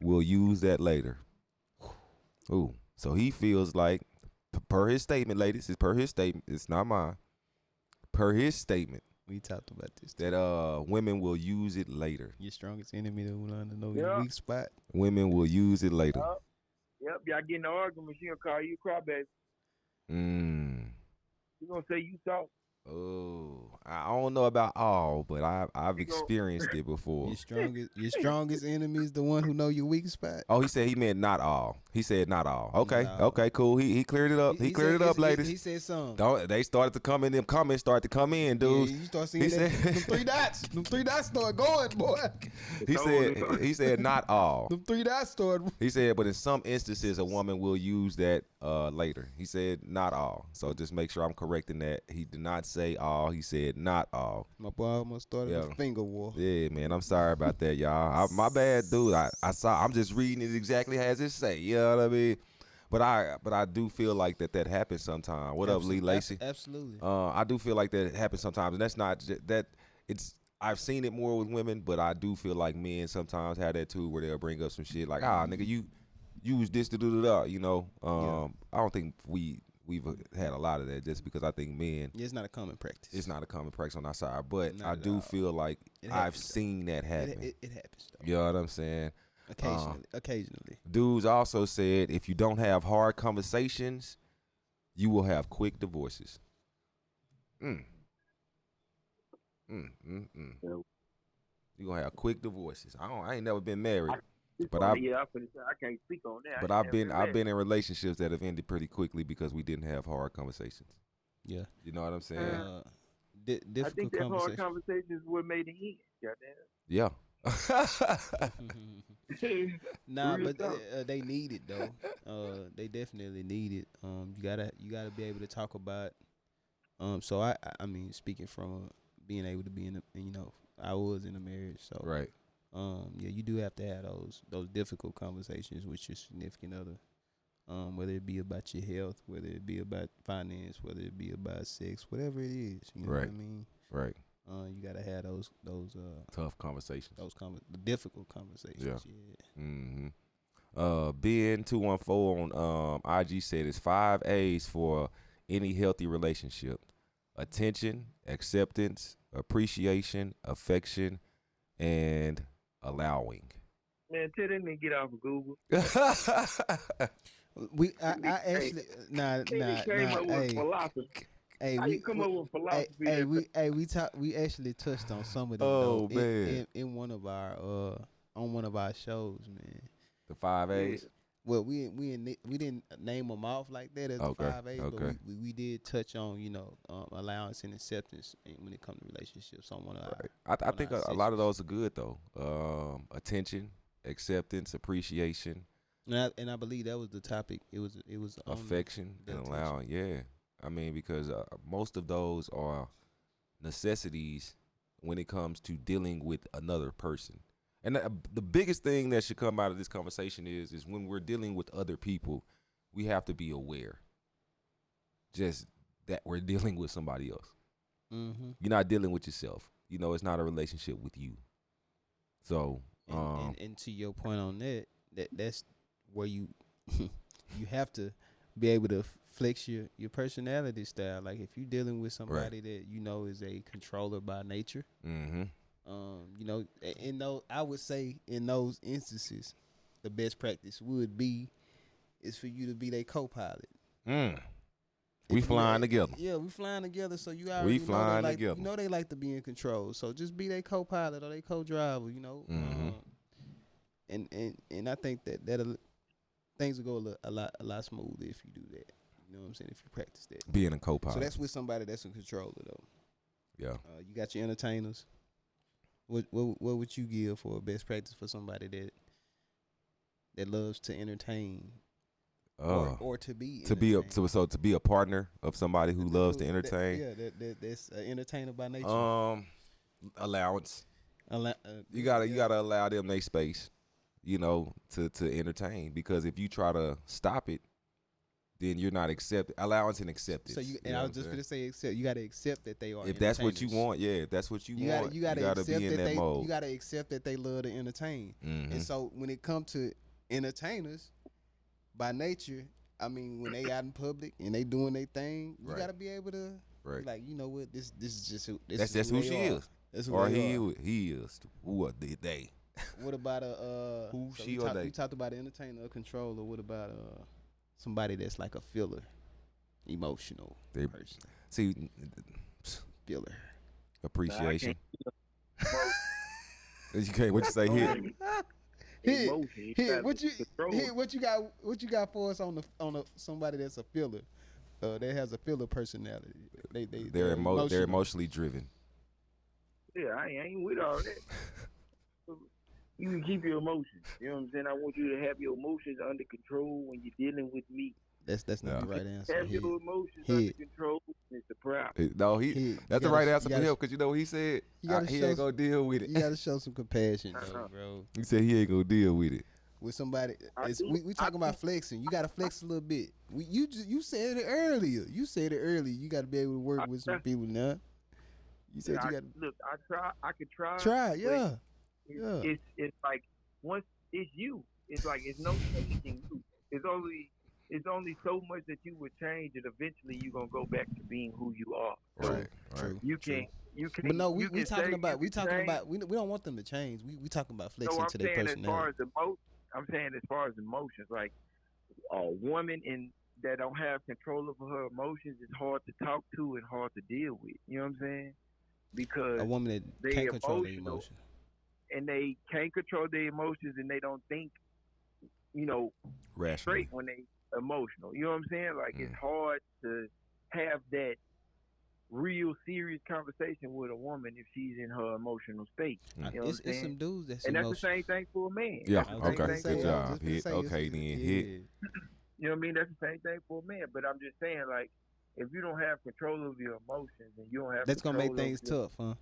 will use that later. Ooh. So he feels like, per his statement, ladies, it's per his statement, it's not mine. Per his statement. We talked about this. That women will use it later. Your strongest enemy that want to know your weak spot. Women will use it later. Yep, y'all get in an argument, she gonna call you a crybaby. She gonna say you soft. Oh, I don't know about all, but I've experienced it before. Your strongest enemy is the one who know your weak spot. Oh, he said he meant not all. He said not all. Okay, okay, cool. He cleared it up. He cleared it up, ladies. He said something. They started to come in. Them comments started to come in, dude. Yeah, you start seeing them 3 dots. Them 3 dots start going, boy. He said not all. Them 3 dots start. He said, but in some instances, a woman will use that later. He said not all. So just make sure I'm correcting that. He did not say all. He said not all. My boy almost started a finger war. Yeah, man. I'm sorry about that, y'all. My bad, dude. I'm just reading it exactly as it say. You know what I mean? But I do feel like that happens sometimes. What up, Lee Lacey? Absolutely. I do feel like that happens sometimes, and that's not that. It's I've seen it more with women, but I do feel like men sometimes have that too, where they'll bring up some shit like, nigga, you use this to do that. You know. I don't think we've had a lot of that, just because I think men. It's not a common practice. It's not a common practice on our side, but I do feel like I've seen that happen. It happens, though. You know what I'm saying? Occasionally. Dudes also said if you don't have hard conversations, you will have quick divorces. You gonna have quick divorces. I ain't never been married, but I can't speak on that. But I've been in relationships that have ended pretty quickly because we didn't have hard conversations. Yeah, you know what I'm saying. I think that hard conversations were made in end. Goddamn. Yeah. Nah, but they need it though. They definitely need it. You gotta be able to talk about. So I mean, speaking from being able to be in, I was in a marriage, so right. Yeah, you do have to have those difficult conversations with your significant other. Whether it be about your health, whether it be about finance, whether it be about sex, whatever it is. You know what I mean? Right. You gotta have those tough conversations. The difficult conversations. Yeah. Ben 214 on IG said it's 5 A's for any healthy relationship: attention, acceptance, appreciation, affection, and allowing. Man, tell them to get off of Google. I actually we come up with philosophy. We actually touched on some of them in one of our on one of our shows, man. The 5 A's. Well, we didn't name them off like that as the 5 A's, but we did touch on allowance and acceptance when it comes to relationships on one of our. I think a lot of those are good though. Attention, acceptance, appreciation. And I believe that was the topic. It was affection and allowing. Yeah, I mean, because most of those are necessities when it comes to dealing with another person. And the biggest thing that should come out of this conversation is when we're dealing with other people, we have to be aware just that we're dealing with somebody else. Mm-hmm. You're not dealing with yourself. It's not a relationship with you. So, and to your point on that's where you you have to be able to flex your personality style. Like if you're dealing with somebody that is a controller by nature. Mm-hmm. I would say in those instances, the best practice is for you to be their co-pilot. We flying together. Yeah, we flying together. So you already together. They like to be in control. So just be their co-pilot or their co-driver. Mm-hmm. And I think that things will go a lot smoother if you do that. You know what I'm saying? If you practice that. Being a co-pilot. So that's with somebody that's a controller though. Yeah. You got your entertainers. What would you give for a best practice for somebody that loves to entertain? or to be to be a partner of somebody who loves to entertain. That's an entertainer by nature. Allowance. You gotta allow them their space, to entertain. Because if you try to stop it, then you're not accepted. Allowance and acceptance. So I was just gonna say accept. You gotta accept that they are. If that's what you want, if that's what you want, you gotta be in that mode. You gotta accept that they love to entertain. Mm-hmm. And so when it comes to entertainers, by nature, I mean when they out in public and they doing their thing, you gotta be able to, like, you know what, this is just who. That's who she is. That's who he is. Who are they? What about who she or they? We talked about an entertainer, a controller. What about somebody that's like a filler, emotional person? See, filler. Appreciation. You can't. What you say here? What you got for us on somebody that's a filler? That has a filler personality. They're emotionally driven. Yeah, I ain't with all that. You can keep your emotions. You know what I'm saying? I want you to have your emotions under control when you're dealing with me. That's not the right answer. Have your emotions under control. It's the problem. No, that's the right answer for him, because you know what he said? He ain't gonna deal with it. You gotta show some compassion, though, bro. He said he ain't gonna deal with it. With somebody, we talking about flexing. You gotta flex a little bit. You said it earlier. You gotta be able to work with some people now. You said you got. Look, I could try. Try, yeah. It's like once it's you. It's like it's no changing you. It's only so much that you would change, and eventually you're gonna go back to being who you are. Right. You can. But no, we talking about. We don't want them to change. We talking about flexing to their personality. I'm saying as far as emotions, like a woman that don't have control over her emotions is hard to talk to and hard to deal with. You know what I'm saying? Because a woman that can't control their emotions. And they can't control their emotions, and they don't think, straight when they emotional. You know what I'm saying? Like it's hard to have that real serious conversation with a woman if she's in her emotional state. You know what I'm saying? It's some dudes that's that's the same thing for a man. Yeah. Okay. Good job. Hit. Okay, then hit. You know what I mean? That's the same thing for a man. But I'm just saying, like, if you don't have control of your emotions and you don't have, that's gonna make things tough, huh?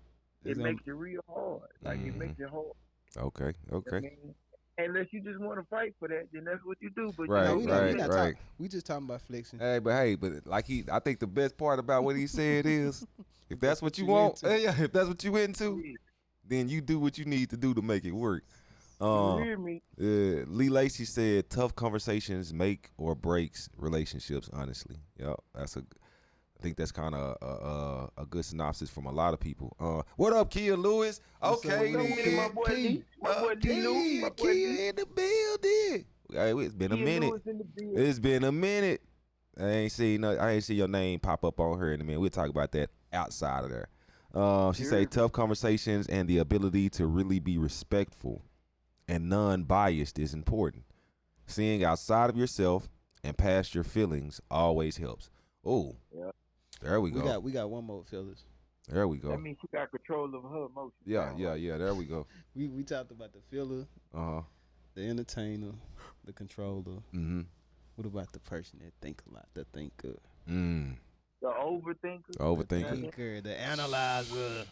It makes it real hard. Like it makes it hard. Okay. I mean, unless you just want to fight for that, then that's what you do. But right. We just talking about flexing. But like I think the best part about what he said is, if that's what you want, if that's what you into, then you do what you need to do to make it work. You hear me? Lee Lacy said, "Tough conversations make or breaks relationships." Honestly, I think that's kind of a good synopsis from a lot of people. What up, Kia Lewis? Okay, my boy Lee. Kia in the building. Hey, it's been a minute. It's been a minute. I ain't see your name pop up on her in a minute. We'll talk about that outside of there. She say tough conversations and the ability to really be respectful and non-biased is important. Seeing outside of yourself and past your feelings always helps. Oh, yeah. There we go. We got one more, fellas. There we go. That means she got control of her emotions. Yeah. There we go. We talked about the filler, the entertainer, the controller. Mm-hmm. What about the person that think a lot, the thinker? The overthinker. The analyzer.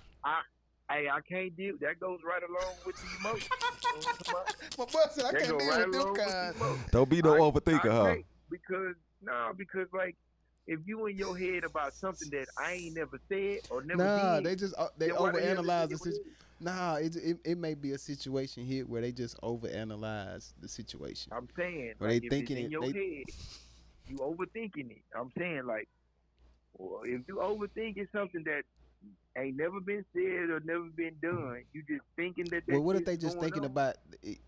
I can't deal. That goes right along with the emotions. My boy said I can't deal with them guys. Don't be no overthinker, huh? Because like, if you in your head about something that I ain't never said or never did, they overanalyze the situation. It may be a situation here where they just overanalyze the situation. I'm saying, where like, they thinking in your head, you overthinking it. I'm saying, like, well, if you overthinking something that ain't never been said or never been done, you just thinking that. Well, what if they just thinking about?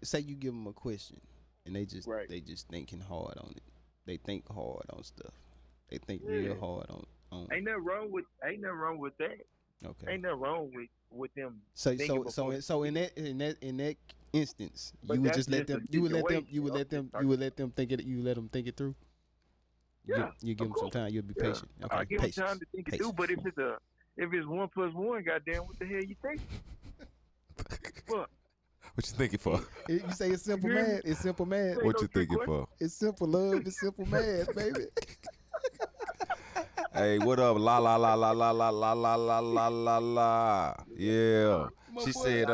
Say you give them a question, and they just thinking hard on it. They think hard on stuff. They think real hard on. Ain't nothing wrong with that. Okay. Ain't nothing wrong with them. So in that instance, you would just let them. You would let them think it. You let them think it through. Yeah. You give them some time. You'll be patient. Okay. I give them time to think it through. But if it's 1 + 1, goddamn, what the hell you think? What? What you thinking for? You say it's simple math. It's simple math. What you thinking for? It's simple love. It's simple math, baby. Hey, what up? La la la la la la la la la la la la. Yeah. She said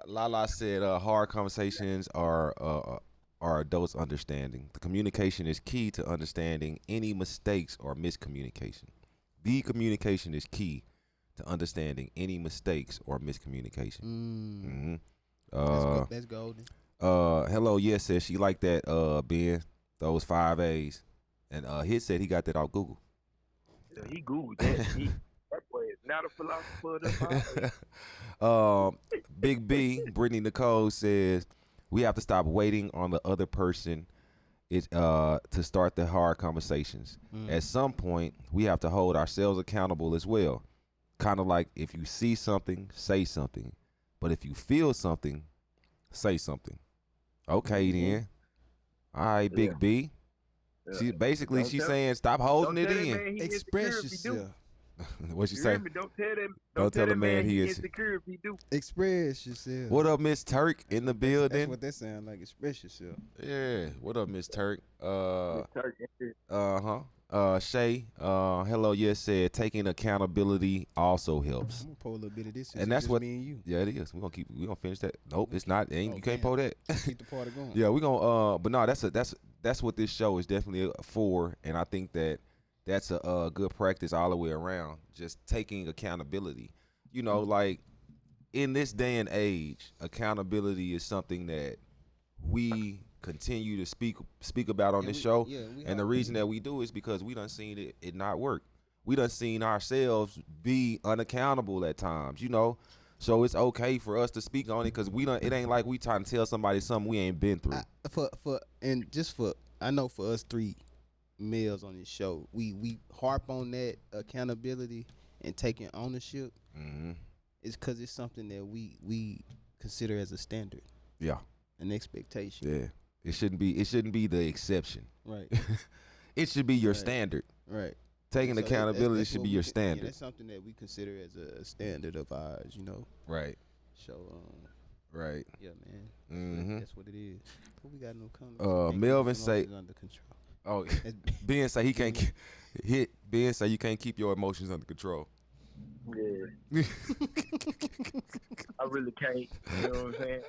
Lala said hard conversations are adults understanding. The communication is key to understanding any mistakes or miscommunication. The communication is key to understanding any mistakes or miscommunication. That's golden. Hello, yes, says she like that, Ben, those 5 A's. And Hit said he got that off Google. Yeah, he Googled that. That boy is not a philosopher. Big B, Brittany Nicole says, we have to stop waiting on the other person to start the hard conversations. At some point, we have to hold ourselves accountable as well. Kind of like if you see something, say something. But if you feel something, say something. Okay, then. All right, Big B. She basically she's saying stop holding it in. Express yourself. What you say? Don't tell the man he insecure if he do. Express yourself. What up, Miss Turk in the building? That's what that sound like. Express yourself. Yeah. What up, Miss Turk? Turk. Shay. Hello. Yes. Said taking accountability also helps. I'm gonna pull a little bit of this. And that's what. Me and you. Yeah, it is. We gonna finish that. Nope, it's not. You can't pull that. Keep the party going. Yeah, we gonna. But no, that's what this show is definitely for, and I think that's a good practice all the way around. Just taking accountability. You know, like in this day and age, accountability is something that we continue to speak about on this show. Yeah, and the reason that we do is because we done seen it not work. We done seen ourselves be unaccountable at times, you know. So it's okay for us to speak on it because it ain't like we trying to tell somebody something we ain't been through. I know for us three males on this show, we harp on that accountability and taking ownership. It's because it's something that we consider as a standard. Yeah. An expectation. Yeah. It shouldn't be the exception. Right. It should be your standard. Right. Taking accountability should be your standard. Yeah, that's something that we consider as a standard of ours, you know. Right. So, right. Yeah, man. That's what it is. But we got no comments. Melvin say under control. Oh, Ben say he can't Ben say you can't keep your emotions under control. Yeah. I really can't. You know what I'm saying?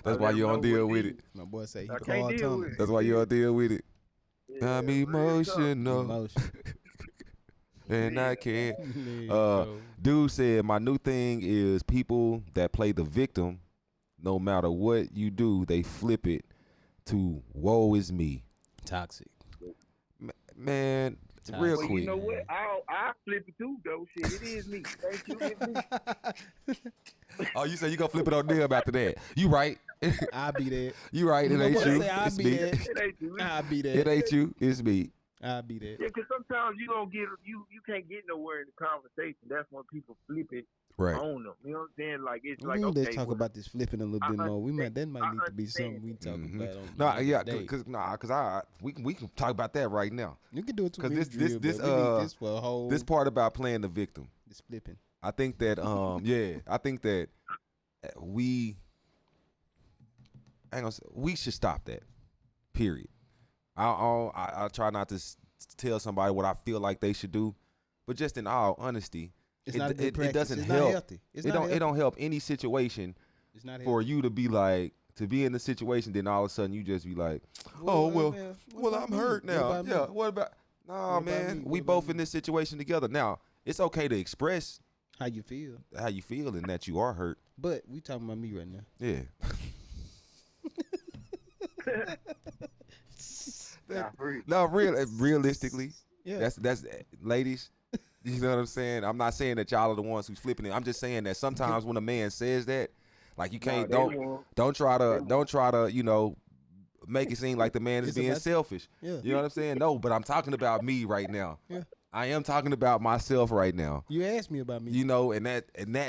That's why you don't deal with it. My boy say he can't deal with it. That's why you don't deal with it. Yeah, I'm emotional. And I can't. Dude said my new thing is people that play the victim, no matter what you do, they flip it to woe is me. Toxic. Man, real quick. You know what? I flip it too, though. Shit, it is me. Thank you. It's me. Oh, you say you gonna flip it on them after that? You right? I'll be there. You right? It ain't you. It's me. It ain't you. I'll be there. It ain't you. It's me. I'll be there. Yeah, because sometimes you don't get you can't get nowhere in the conversation. That's when people flip it right on them. You know what I'm saying? Like it's like okay. Let's talk about this flipping a little bit more. That might need to be something we talk about. Because we can talk about that right now. You can do it too. Because this part about playing the victim. This flipping. I think that I think that we should stop that. Period. I try not to tell somebody what I feel like they should do, but just in all honesty, it doesn't help. It don't help any situation for you to be like to be in the situation. Then all of a sudden you just be like, well, I'm hurt now. Yeah, what about? Nah, man, we both in this situation together. Now it's okay to express how you feel, and that you are hurt. But we talking about me right now. Yeah. Realistically, yeah. That's ladies. You know what I'm saying? I'm not saying that y'all are the ones who's flipping it. I'm just saying that sometimes when a man says that, like you can't don't try to make it seem like the man is being selfish. Yeah. You know what I'm saying? No, but I'm talking about me right now. Yeah. I am talking about myself right now. You asked me about me. You know, and that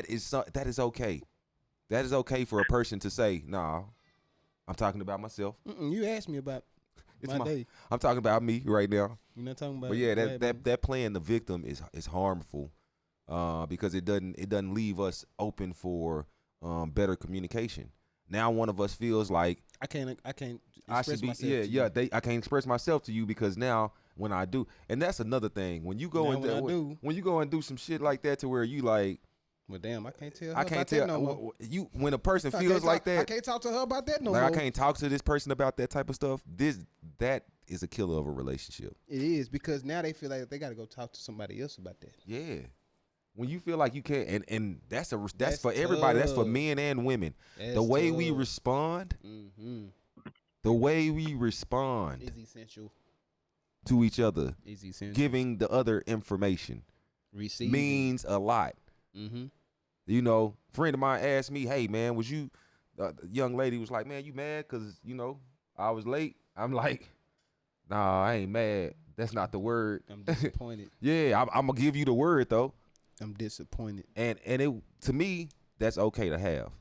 is okay. That is okay for a person to say, "Nah, I'm talking about myself." You asked me about my day. I'm talking about me right now. You're not talking about. But yeah, that playing the victim is harmful, because it doesn't leave us open for better communication. Now one of us feels like I can't I should express be myself to you. I can't express myself to you because now when I do, and that's another thing when you go when you go and do some shit like that to where you like, well, damn, I can't tell her I can't about tell that no more. you when a person I feels can't like talk- I that. can't talk to her about that no Like more. I can't talk to this person about that type of stuff. That is a killer of a relationship. It is because now they feel like they got to go talk to somebody else about that. Yeah. When you feel like you can't, and that's for everybody. That's for tough. men and women. That's The way we tough. respond, Mm-hmm. the way we respond Is essential. to each other, Is essential. giving the other information Receiving. means a lot. Mm-hmm. You know, a friend of mine asked me, "Hey man, was you?" The young lady was like, "Man, you mad because I was late?" I'm like, "Nah, I ain't mad. That's not the word." I'm disappointed. Yeah, I'm gonna give you the word though. I'm disappointed. And it to me, that's okay to have.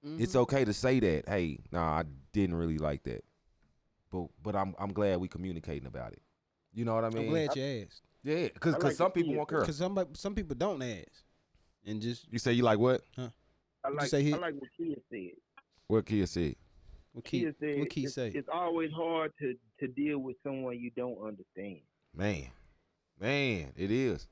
Mm-hmm. It's okay to say that. Hey, nah, I didn't really like that, but I'm glad we communicating about it. You know what I mean? I'm glad you asked. Yeah, because some people won't care. Because some people don't ask, and just You say you like what? I you like say he- I like what Kia said. What Kia said? what key Kia said say? it's always hard to deal with someone you don't understand. Man, it is.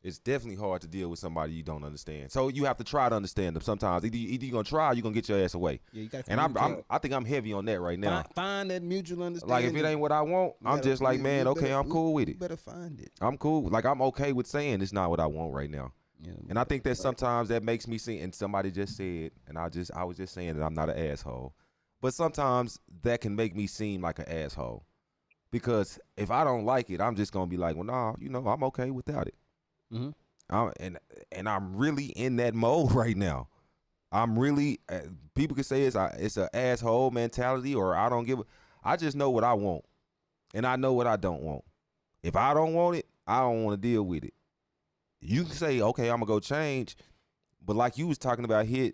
It's definitely hard to deal with somebody you don't understand. So you have to try to understand them sometimes. Either you're gonna try or you're gonna get your ass away. Yeah, you got. And I think I'm heavy on that right now. Find that mutual understanding. Like if it ain't what I want, I'm just like, man, okay, I'm cool with You it. better find it. I'm cool. Like I'm okay with saying it's not what I want right now. Yeah, And I think that sometimes that makes me see, and somebody just said, and I was just saying that I'm not an asshole. But sometimes that can make me seem like an asshole. Because if I don't like it, I'm just gonna be like, well, nah, I'm okay without it. Mm-hmm. And I'm really in that mode right now. I'm really, people could say it's an asshole mentality or I don't give a, I just know what I want. And I know what I don't want. If I don't want it, I don't want to deal with it. You can say, okay, I'm gonna go change, but like you was talking about, you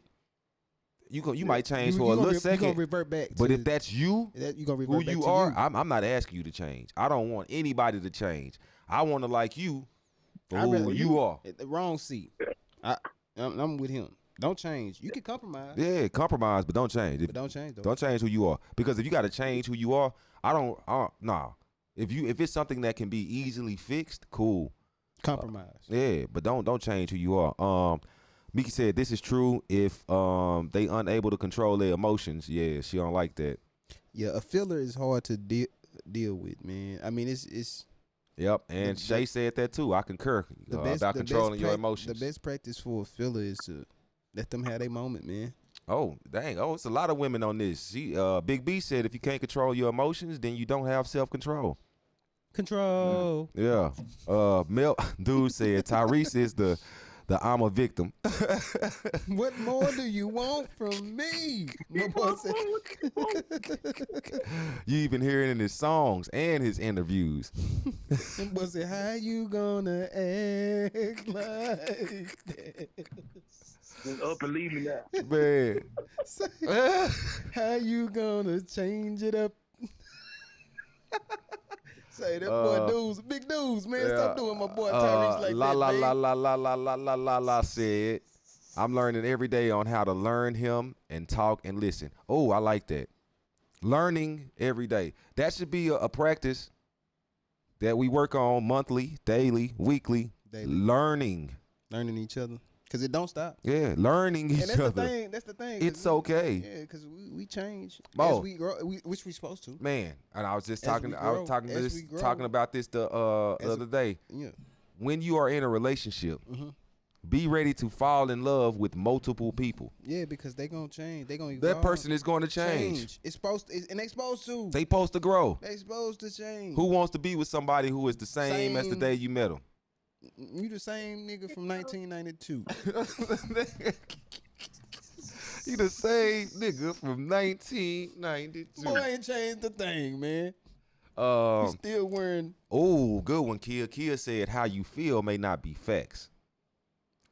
might change for a little second. You gonna revert back. But if that's you, you gonna who revert back you to are, you. I'm not asking you to change. I don't want anybody to change. I want to like you for who you are. At the wrong seat. I'm with him. Don't change. You can compromise. Yeah, compromise, but don't change. But don't change though. Don't change who you are. Because if you got to change who you are, nah. If it's something that can be easily fixed, cool. Compromise. Yeah, but don't change who you are. Miki said this is true if they unable to control their emotions. Yeah, she don't like that. Yeah, a filler is hard to deal with, man. I mean, it's Yep, and Shay said that too. I concur about controlling your emotions. The best practice for a filler is to let them have their moment, man. Oh, dang. Oh, it's a lot of women on this. Big B said if you can't control your emotions, then you don't have self-control. Control. Yeah. Mel dude said Tyrese is the I'm a victim. What more do you want from me? My boy said. You even hear it in his songs and his interviews. My boy said, how you gonna act like that? Just up and leave me now. Man. Say, how you gonna change it up? Say that boy dudes, big dudes, man. Stop doing my boy Tyrese like la, that, la, man. la la la la la la la la said, I'm learning every day on how to learn him and talk and listen. Oh, I like that. Learning every day. That should be a practice that we work on monthly, daily, weekly. Learning Each other. Because it don't stop. Yeah, learning each other. That's the thing. It's okay. Yeah, because we change Mo, as we grow, which we supposed to. Man, and I was just As talking. we I was grow, talking as this, we grow. talking about this the other day. Yeah. When you are in a relationship, be ready to fall in love with multiple people. Yeah, because they gonna change. They gonna evolve. That person is going to change. It's supposed to, and they supposed to. They supposed to grow. They supposed to change. Who wants to be with somebody who is the same as the day you met them? You the same nigga from 1992. You the same nigga from 1992. Boy, ain't changed a thing, man. You still wearing. Oh, good one, Kia. Kia said, "How you feel may not be facts.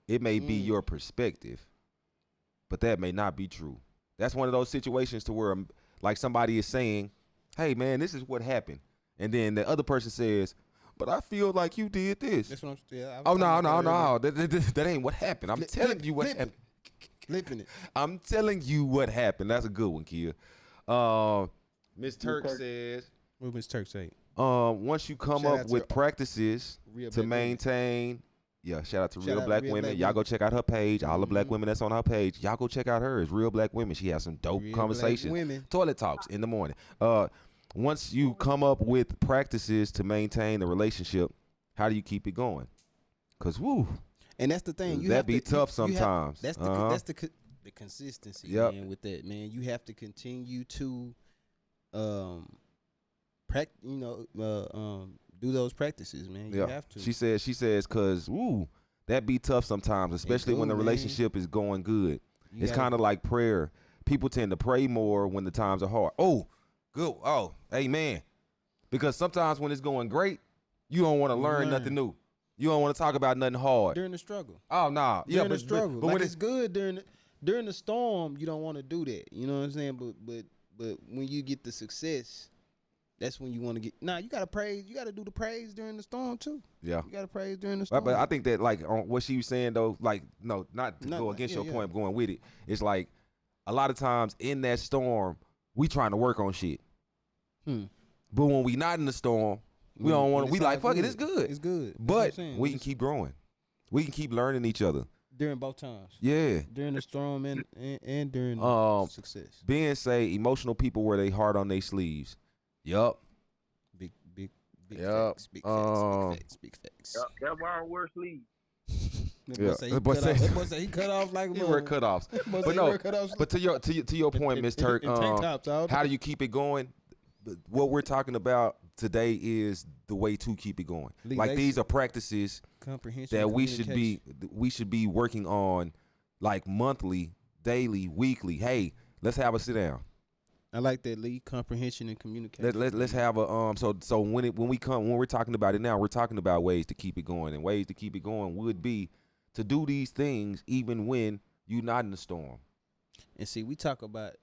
It may be your perspective, but that may not be true." That's one of those situations to where, like, somebody is saying, "Hey, man, this is what happened," and then the other person says, "But I feel like you did this." That's what I'm saying. Oh no. That ain't what happened. I'm telling you what happened. Flipping it. I'm telling you what happened. That's a good one, Kia. Miss Turk says. What Miss Turk say? Once you come Shout up out with to practices to maintain. Yeah, shout out to Real Black Women. Y'all go check out her page. All the black women that's on her page. Y'all go check out hers. Real Black Women. She has some dope conversations. Toilet talks in the morning. Once you come up with practices to maintain the relationship, how do you keep it going? Cause and that's the thing. That be tough sometimes. That's the consistency, man. With that, man, you have to continue to, do those practices, man. You have to. She says, cause that be tough sometimes, especially when the relationship is going good. It's kind of like prayer. People tend to pray more when the times are hard. Oh, good. Oh, amen. Because sometimes when it's going great, you don't want to learn nothing new. You don't want to talk about nothing hard during the struggle. Oh nah, during the struggle. But when it's good during the storm, you don't want to do that. You know what I'm saying? But when you get the success, that's when you want to get. You gotta praise. You gotta do the praise during the storm too. Yeah, you gotta praise during the storm. But I think that like on what she was saying though, like no, not to go against your point, going with it. It's like a lot of times in that storm, we trying to work on shit. But when we not in the storm, we don't want to. We like fuck it. It's good. It's good. But we can keep growing. We can keep learning each other during both times. Yeah. During the storm and during success. Ben say emotional people wear they heart on their sleeves. Yup. Big facts. Big facts. That's why I wear sleeves. That boy say he cut off like he wear cutoffs. But no. But to your point, Miss Turk, how do you keep it going? What we're talking about today is the way to keep it going. Like these are practices that we should be working on, like monthly, daily, weekly. Hey, let's have a sit down. I like that, Lee. Comprehension and communication. Let's have a So when we're talking about it now, we're talking about ways to keep it going, and ways to keep it going would be to do these things even when you're not in the storm. And see, we talk about,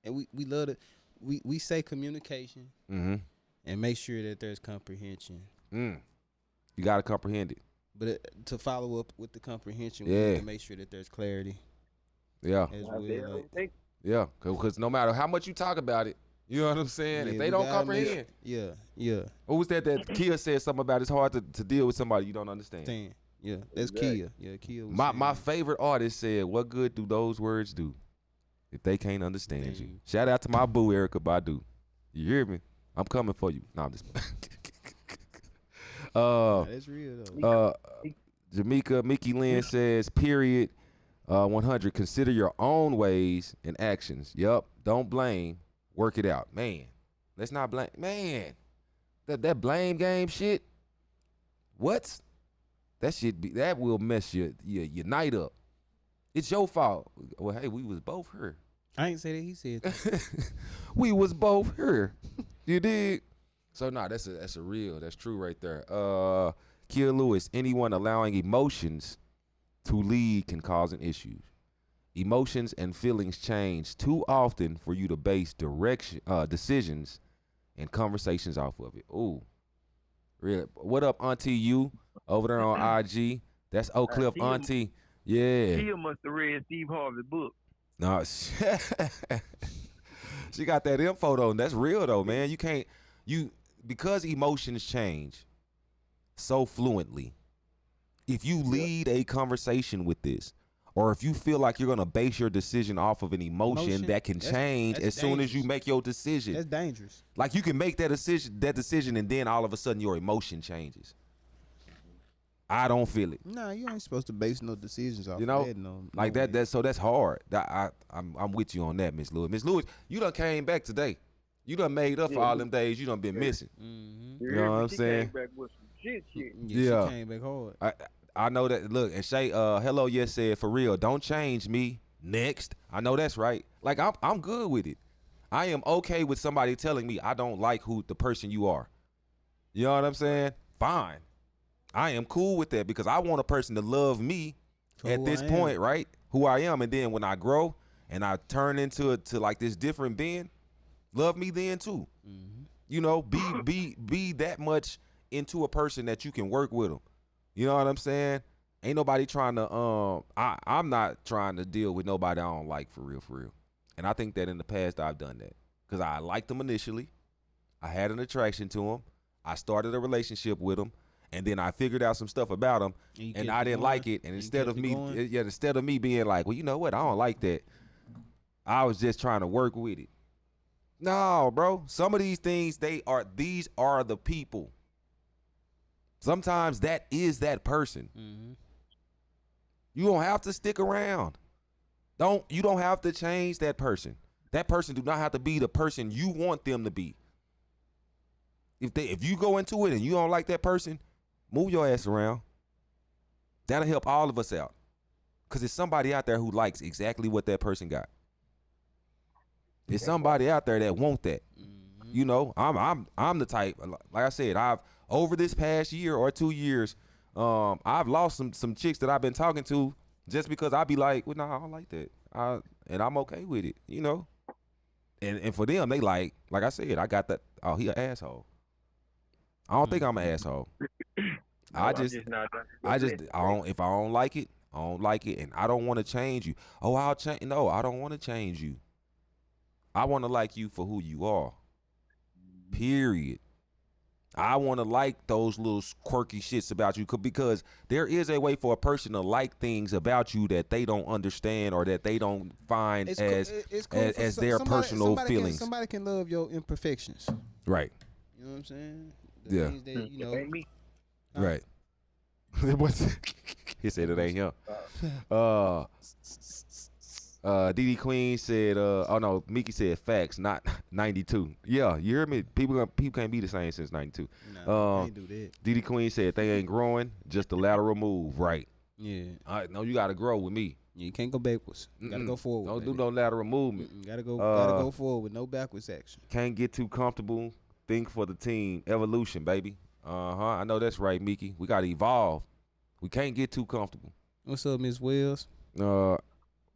and we love to. We say communication and make sure that there's comprehension. You got to comprehend it. But to follow up with the comprehension, we need to make sure that there's clarity. Yeah. As well, yeah, because no matter how much you talk about it, you know what I'm saying? If they don't comprehend. Yeah. What was that Kia said something about it's hard to deal with somebody you don't understand? Yeah, that's Kia. Yeah, Kia was my favorite artist said, what good do those words do if they can't understand you? Shout out to my boo, Erykah Badu. You hear me? I'm coming for you. No, I'm just that's real though. Jamaica Mickey Lynn says, period, 100, consider your own ways and actions. Yup. Don't blame. Work it out. Man, let's not blame. Man, that blame game shit, what? That will mess your night up. It's your fault. Well, hey, we was both here. I ain't say that. He said that. We was both here. You dig? So that's true right there. Kia Lewis, anyone allowing emotions to lead can cause an issue. Emotions and feelings change too often for you to base decisions and conversations off of it. Ooh. Really? What up, Auntie U over there on IG? That's Oak Cliff Auntie. Yeah. She must have read Steve Harvey's book. No, she got that info though. And that's real though, man. Because emotions change so fluently. If you lead a conversation with this, or if you feel like you're gonna base your decision off of an emotion that can change as soon as you make your decision, that's dangerous. Like you can make that decision, and then all of a sudden your emotion changes. I don't feel it. Nah, you ain't supposed to base no decisions off. Like that. So that's hard. I'm with you on that, Miss Lewis. Miss Lewis, you done came back today. You done made up for all them days you done been missing. Mm-hmm. You know what I'm saying? Came back with some shit. Yeah, she came back hard. I know that. Look, and Shay, hello, yes said, for real, don't change me. Next. I know that's right. Like I'm good with it. I am okay with somebody telling me I don't like the person you are. You know what I'm saying? Fine. I am cool with that because I want a person to love me at this point, right? Who I am. And then when I grow and I turn into like this different being, love me then too. Mm-hmm. You know, be that much into a person that you can work with them. You know what I'm saying? Ain't nobody trying to I'm not trying to deal with nobody I don't like for real. And I think that in the past I've done that. Cause I liked them initially. I had an attraction to them. I started a relationship with them. And then I figured out some stuff about them, and I didn't like it. And instead of me being like, well, you know what, I don't like that, I was just trying to work with it. No, bro. Some of these things, these are the people. Sometimes that is that person. Mm-hmm. You don't have to stick around. You don't have to change that person. That person do not have to be the person you want them to be. If you go into it and you don't like that person, move your ass around. That'll help all of us out. Cause there's somebody out there who likes exactly what that person got. There's somebody out there that want that. Mm-hmm. You know, I'm the type. Like I said, I've over this past year or 2 years, I've lost some chicks that I've been talking to just because I be like, well, nah, I don't like that, and I'm okay with it. You know, and for them, they like I said, I got that. Oh, he an asshole. I don't think I'm an asshole. I don't. If I don't like it, I don't like it, and I don't want to change you. Oh, I'll change. No, I don't want to change you. I want to like you for who you are. Period. I want to like those little quirky shits about you because there is a way for a person to like things about you that they don't understand or that they don't find as their personal feelings. Somebody can love your imperfections. Right. You know what I'm saying? Yeah. Things that, you know. Right. He said it ain't him. DD Queen said, oh no, Mickey said facts, not 92. Yeah, you heard me. People can't be the same since 92. No, can't do that. DD Queen said they ain't growing, just a lateral move. Right. Yeah. No, you gotta grow with me. You can't go backwards. You gotta go forward. Don't do no lateral movement. Gotta go forward with no backwards action. Can't get too comfortable. Think for the team. Evolution, baby. I know that's right, Mickey. We gotta evolve. We can't get too comfortable. What's up, Miss Wells?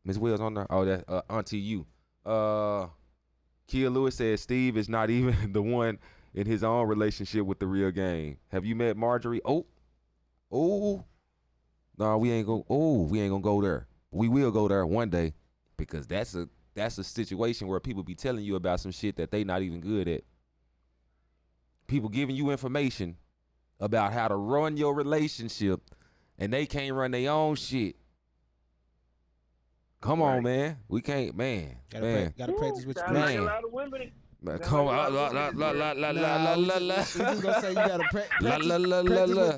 Miss Wells on there? Oh, that's Auntie you. Kia Lewis says Steve is not even the one in his own relationship with the real game. Have you met Marjorie? Oh. No, we ain't gonna go there. We will go there one day because that's a situation where people be telling you about some shit that they not even good at. People giving you information about how to run your relationship and they can't run their own shit. Come on, man. We can't, man. Gotta practice what you preach. Man. Come on, We just gonna say you gotta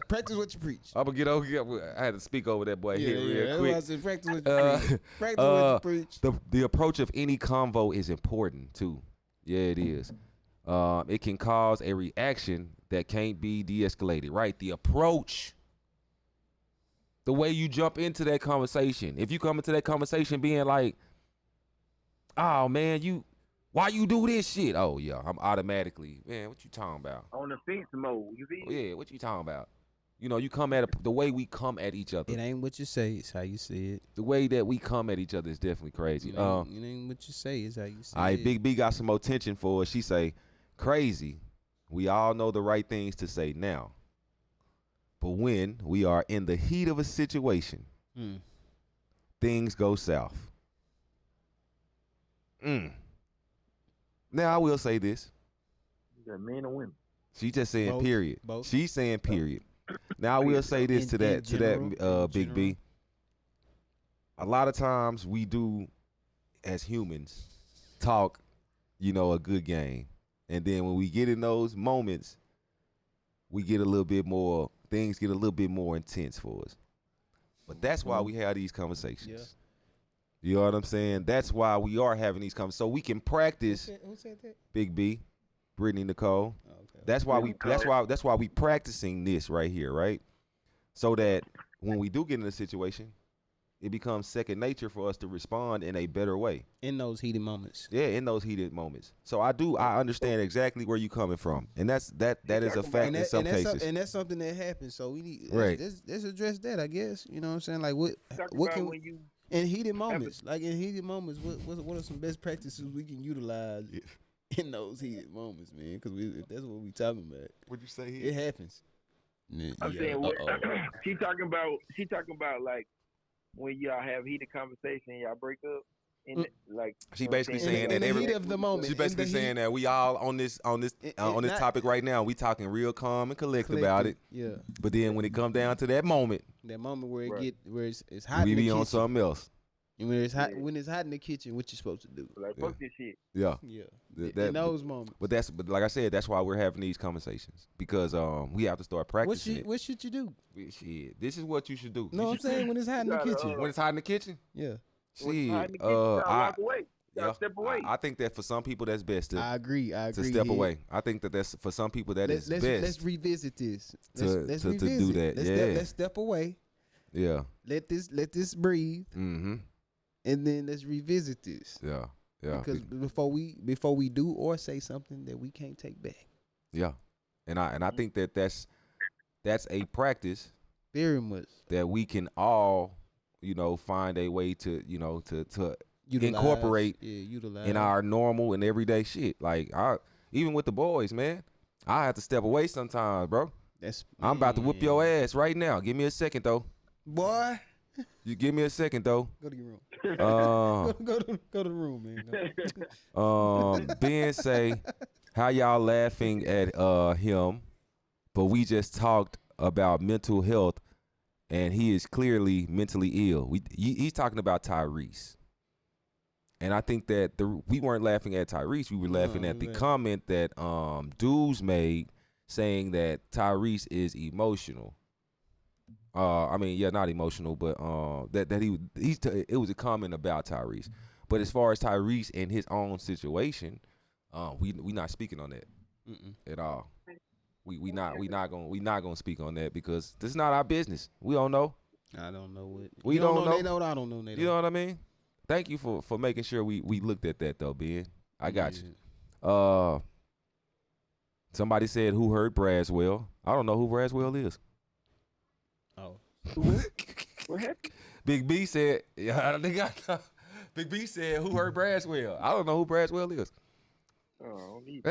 practice what you preach. I'm gonna get over. I had to speak over that boy here real quick. I said practice what you preach. Practice what you preach. The approach of any convo is important too. Yeah, it is. It can cause a reaction that can't be de-escalated. Right? The approach. The way you jump into that conversation. If you come into that conversation being like, oh, man, why you do this shit? Oh, yeah, I'm automatically, man, what you talking about? On the fence mode, you feel? Yeah, what you talking about? You know, you come at the way we come at each other. It ain't what you say, it's how you say it. The way that we come at each other is definitely crazy. It ain't what you say, it's how you say it. All right, Big B got some more tension for us. She say, crazy. We all know the right things to say now. But when we are in the heat of a situation, things go south. Now, I will say this. You got men and women. She just saying Both. period. Both. She's saying period. Now, I will say this to that Big B. A lot of times we do, as humans, talk, a good game. And then when we get in those moments, we get a little bit more, things get a little bit more intense for us. But that's why we have these conversations. Yeah. You know what I'm saying? That's why we are having these conversations. So we can practice. Who said that? Big B, Brittany Nicole. Oh, okay. That's why we practicing this right here, right? So that when we do get in a situation, it becomes second nature for us to respond in a better way. In those heated moments. Yeah, in those heated moments. So I understand exactly where you're coming from. And that is a fact in some cases. And that's something that happens. So we need let's address that, I guess. You know what I'm saying? Like what can we in heated moments? Like in heated moments, what are some best practices we can utilize in those heated moments, man? Because if that's what we talking about. What'd you say here? It happens. I'm saying she talking about like when y'all have heated conversation, y'all break up. Like she basically saying that in the heat of the moment. She basically saying that we all on this topic right now. We talking real calm and collected about it. Yeah. But then when it come down to that moment where it's hot, we in the be on kitchen. something else. And when it's hot in the kitchen, what you supposed to do? Like fuck this shit. Yeah. In those moments. But like I said, that's why we're having these conversations because we have to start practicing it. What should you do? Shit, this is what you should do. No, I'm saying when it's hot in the kitchen. When it's hot in the kitchen? Yeah. See, walk away. Step away. I think that for some people that's best to. I agree. To step away. I think that's for some people is best. Let's revisit this. Let's revisit. To do that. Let's step away. Yeah. Let this breathe. Mm-hmm. And then let's revisit this. Yeah. Yeah. Because before we do or say something that we can't take back. Yeah. And I think that's a practice. Very much. That we can all, find a way to, to incorporate in our normal and everyday shit. Like even with the boys, man, I have to step away sometimes, bro. I'm about to whoop your ass right now. Give me a second though. Boy. You give me a second though. Go to your room. Go to the room, man. Ben say, how y'all laughing at him, but we just talked about mental health and he is clearly mentally ill. He's talking about Tyrese. And I think that we weren't laughing at Tyrese. We were laughing at the comment that Dudes made saying that Tyrese is emotional. Not emotional, but it was a comment about Tyrese. But as far as Tyrese and his own situation, we not speaking on that at all. We not gonna speak on that because this is not our business. We don't know. I don't know what we don't know. They know. I don't know. You know what I mean? Thank you for making sure we looked at that though, Ben. I got you. Somebody said who heard Braswell. I don't know who Braswell is. Oh. What happened? Big B said, Big B said, who heard Braswell? I don't know who Braswell is. Oh, you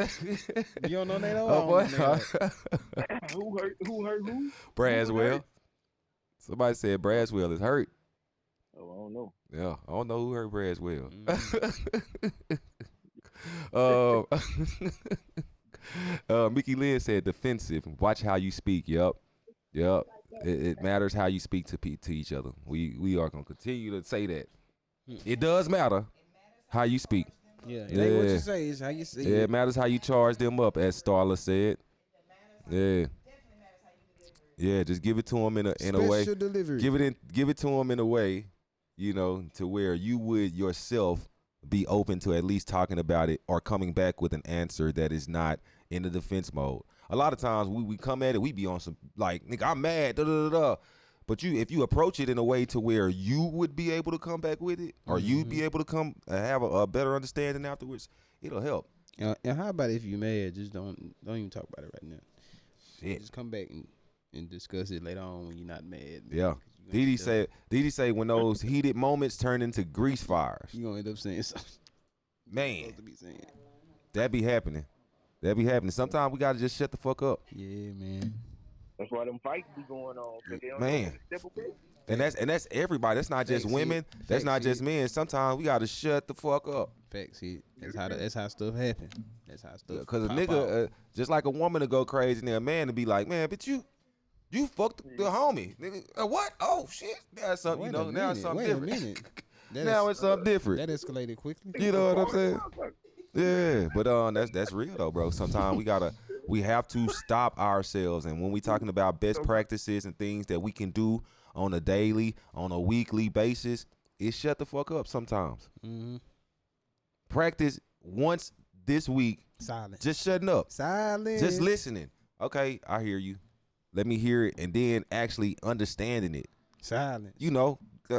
don't know that? Who heard who? Braswell. Somebody said Braswell is hurt. Oh, I don't know. Yeah, I don't know who heard Braswell. Mickey Lynn said defensive. Watch how you speak. Yep. It matters how you speak to each other. We are gonna continue to say that. It does matter how you speak. Yeah. It ain't what you say, it's how you say it. It matters how you charge them up, as Starla said. Yeah. Yeah, just give it to them in a way. Special delivery. Give it to them in a way, to where you would yourself be open to at least talking about it or coming back with an answer that is not in the defense mode. A lot of times we come at it, we be on some like, nigga, I'm mad, But if you approach it in a way to where you would be able to come back with it, or you'd be able to come have a better understanding afterwards, it'll help. And how about if you mad, just don't even talk about it right now. Shit. Just come back and discuss it later on when you're not mad. Yeah. Didi say when those heated moments turn into grease fires. You gonna end up saying something. Man, that be happening. Sometimes we gotta just shut the fuck up. Yeah, man. That's why them fights be going on. They don't Man. And that's everybody. That's not just women. That's not just men. Sometimes we gotta shut the fuck up. Facts, that's how stuff happen. That's how stuff. Because a nigga, just like a woman to go crazy, and a man to be like, man, but you fucked the homie. Nigga, what? Oh shit. Now it's something. Now it's something different. Now it's something different. That escalated quickly. You know what I'm saying? Yeah, but that's real though, bro. Sometimes we have to stop ourselves, and when we talking about best practices and things that we can do on a daily, on a weekly basis, it's shut the fuck up sometimes. Mm-hmm. Practice once this week. Silence. Just shutting up. Silence. Just listening. Okay, I hear you. Let me hear it, and then actually understanding it. Silence.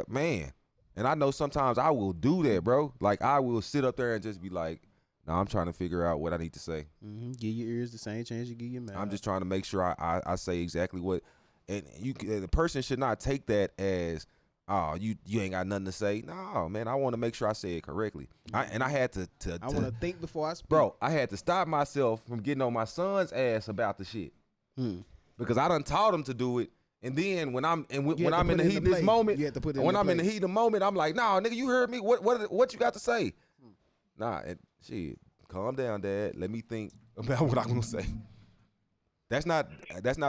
Man. And I know sometimes I will do that, bro. Like I will sit up there and just be like, no, I'm trying to figure out what I need to say. Mm-hmm. Give your ears the same chance you give your mouth. I'm just trying to make sure I say exactly what, and the person should not take that as, oh, you ain't got nothing to say. No, man, I want to make sure I say it correctly. I had to I want to think before I speak. Bro, I had to stop myself from getting on my son's ass about the shit. because I done taught them to do it. And then when I'm in the heat of this moment, when I'm in the heat of the moment, I'm like, nah, nigga, you heard me. What you got to say? Nah, and shit, calm down, Dad. Let me think about what I'm gonna say. That's not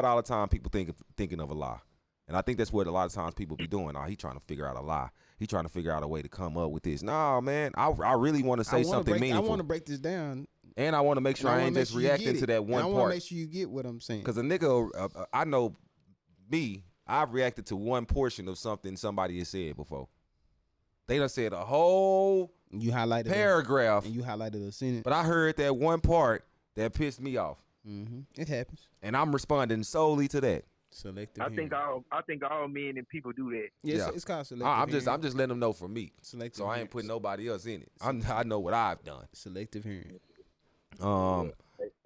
all the time people thinking of a lie. And I think that's what a lot of times people be doing. He trying to figure out a lie. He trying to figure out a way to come up with this. Nah, man, I really want to say something meaningful. I want to break this down. And I want to make sure I ain't just reacting to that one part. I want to make sure you get what I'm saying. Because a nigga, I know me, I've reacted to one portion of something somebody has said before. They done said a whole paragraph. And you highlighted a sentence. But I heard that one part that pissed me off. Mm-hmm. It happens. And I'm responding solely to that. Selective. I think all men and people do that. Yeah. It's called selective. I'm just letting them know for me. Selective. So I ain't putting nobody else in it. I know what I've done. Selective hearing.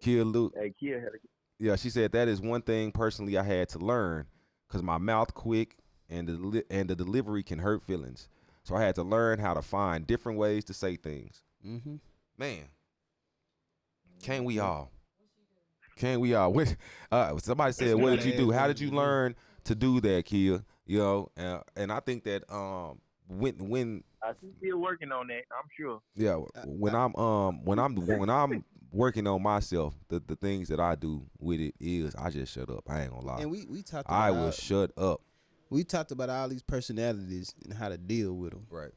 Kia Luke. Hey, Kia had Yeah, she said that is one thing personally I had to learn because my mouth quick and the delivery can hurt feelings. So I had to learn how to find different ways to say things. Mm-hmm. Man, can't we all? Can't we all? Somebody said, "What did you do? How did you learn to do that, Kia?" You know, and I think that when I'm still working on that, I'm sure. Yeah, when I'm working on myself, the things that I do with it is I just shut up. I ain't gonna lie. And we talked about I will shut up. We talked about all these personalities and how to deal with them. Right.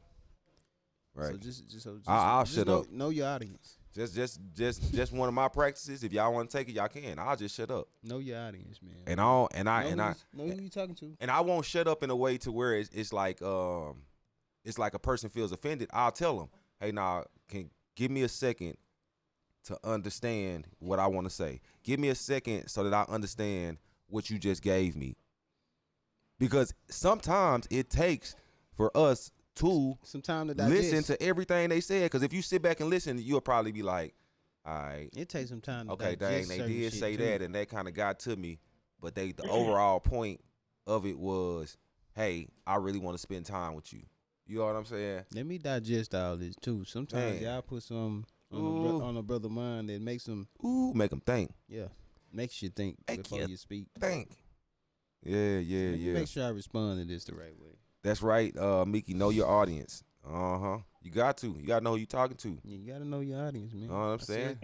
So just I'll shut up. Know your audience. Just one of my practices. If y'all want to take it, y'all can. I'll just shut up. Know your audience, man. And know who you talking to. And I won't shut up in a way to where it's like a person feels offended. I'll tell them, hey, now can give me a second to understand what I want to say. Give me a second so that I understand what you just gave me. Because sometimes it takes for us to listen to everything they said. Because if you sit back and listen, you'll probably be like, all right. It takes some time to okay, dang, they did say too. that, and that kind of got to me. But the overall point of it was, hey, I really want to spend time with you. You know what I'm saying? Let me digest all this, too. Sometimes y'all put some on a brother mind that makes them... make them think. Yeah. Makes you think before you speak. Think. Yeah. Make sure I respond to this the right way. That's right, Mickey. Know your audience. You got to. You got to know who you talking to. Yeah, you got to know your audience, man. Know what I'm saying?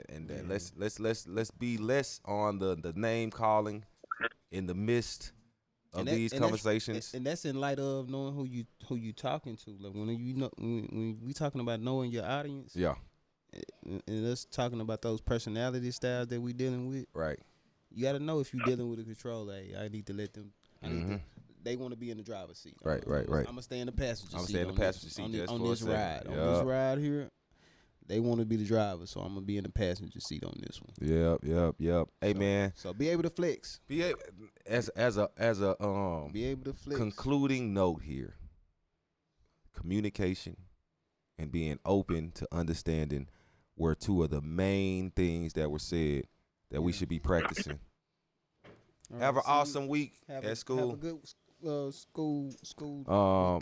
And then let's be less on the name calling in the midst of these conversations. And that's in light of knowing who you talking to. Like when we talking about knowing your audience. Yeah. And us talking about those personality styles that we dealing with. Right. You got to know if you're dealing with a controller. Hey, I need to let them. They want to be in the driver's seat. Right. I'm gonna stay in the passenger seat. I'm gonna stay in the passenger seat on this ride. Yep. On this ride here, they want to be the driver, so I'm gonna be in the passenger seat on this one. Yep. Hey, man. So be able to flex. Be able as a be able to flex. Concluding note here. Communication and being open to understanding were two of the main things that were said that we should be practicing. Have an awesome week at school. Have a good school.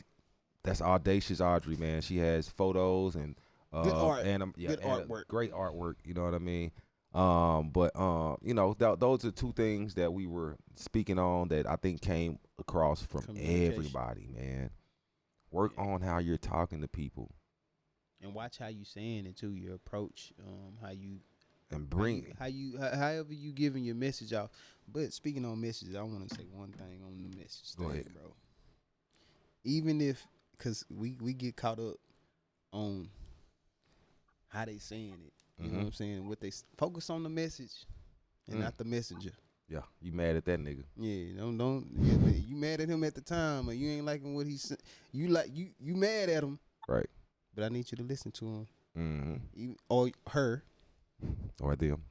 That's Audacious Audrey, man. She has photos and good art. Good artwork. Great artwork. You know what I mean? You know, those are two things that we were speaking on that I think came across from everybody, man. Work on how you're talking to people, and watch how you saying it too. Your approach, how you. And bring however you giving your message out. But speaking on messages, I want to say one thing on the message. Go ahead, bro. Even if, because we get caught up on how they saying it. You know what I'm saying? What they focus on the message and not the messenger. Yeah, you mad at that nigga? Yeah, don't. Yeah, you mad at him at the time, or you ain't liking what he said. You mad at him, right? But I need you to listen to him, or her. Or them.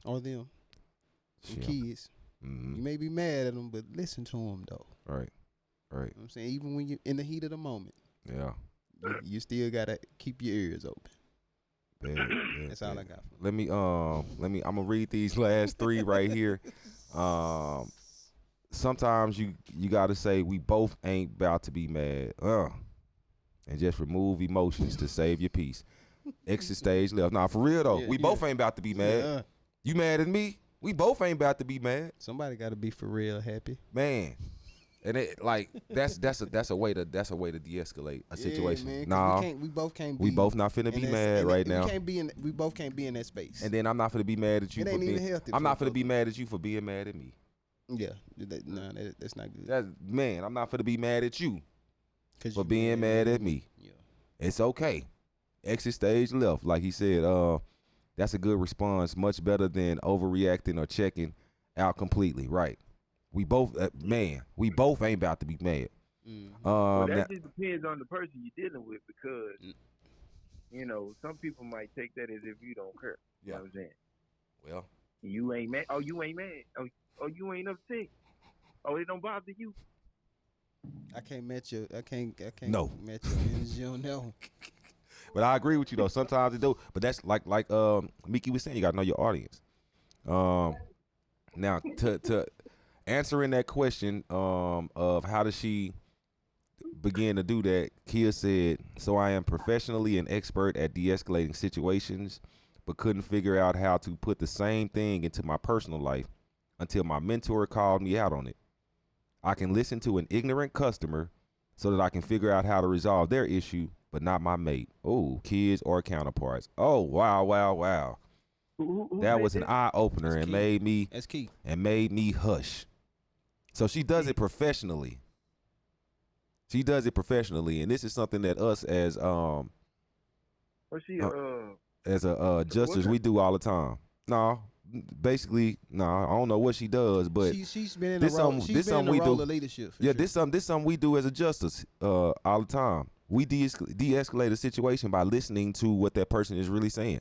Kids. You may be mad at them, but listen to them, though. Right. You know what I'm saying? Even when you're in the heat of the moment. Yeah. You still got to keep your ears open. That's all I got for you. I'm going to read these last three right here. Sometimes you got to say, we both ain't about to be mad. And just remove emotions to save your peace. Exit stage left. Nah, for real though, we both ain't about to be mad. You mad at me? We both ain't about to be mad. Somebody got to be for real happy, man. And it, like that's a way to de-escalate a situation. Yeah, man, nah, we both can't. We both not finna be mad right now. We both can't be in that space. And then I'm not finna be mad at you. It ain't even healthy. I'm not finna be mad at you for being mad at me. Yeah, that's not good. I'm not finna be mad at you for being mad at me. Yeah, it's okay. Exit stage left, like he said. That's a good response. Much better than overreacting or checking out completely. Right. We both, we both ain't about to be mad. Well, that just depends on the person you're dealing with, because you know, some people might take that as if you don't care. You know what I'm saying? Well, you ain't mad. Oh, you ain't mad. Oh, you ain't upset. Oh, it don't bother you. I can't match your. I can't no. match your energy on that one. But I agree with you though. Sometimes it do. But that's like Miki was saying. You gotta know your audience. Now to answering that question of how does she begin to do that, Kia said, so I am professionally an expert at de-escalating situations, but couldn't figure out how to put the same thing into my personal life until my mentor called me out on it. I can listen to an ignorant customer so that I can figure out how to resolve their issue, but not my mate. Oh, kids or counterparts. Oh, wow. That was an eye opener and made me hush. So she does it professionally. And this is something that us as justice we do all the time. No, basically, I don't know what she does, but she's been in the role of leadership. Yeah, this something we do as a justice all the time. We de-escalate a situation by listening to what that person is really saying,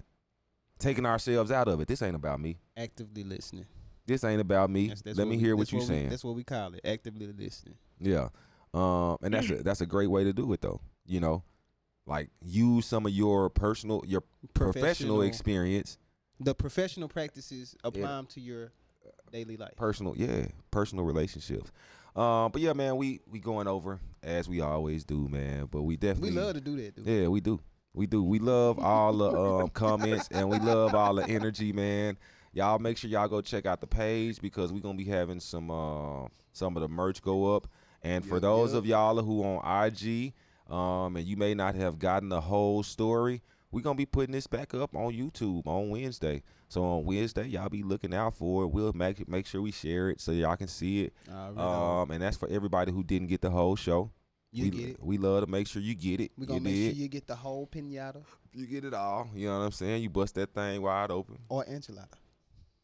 taking ourselves out of it. This ain't about me. Actively listening. This ain't about me. Let me hear what you're saying. That's what we call it, actively listening. Yeah, and that's a great way to do it though. You know, like use some of your professional experience. The professional practices apply them to your daily life. Personal relationships. But yeah, man, we going over as we always do, man. But we love to do that, dude. Yeah, we do. We love all the comments and we love all the energy, man. Y'all make sure y'all go check out the page because we're gonna be having some of the merch go up. And for those of y'all who on IG, and you may not have gotten the whole story, we're gonna be putting this back up on YouTube on Wednesday. So on Wednesday, y'all be looking out for it. We'll make sure we share it so y'all can see it. And that's for everybody who didn't get the whole show. Get it. We love to make sure you get it. We're gonna make sure you get the whole pinata. You get it all. You know what I'm saying? You bust that thing wide open. Or enchilada.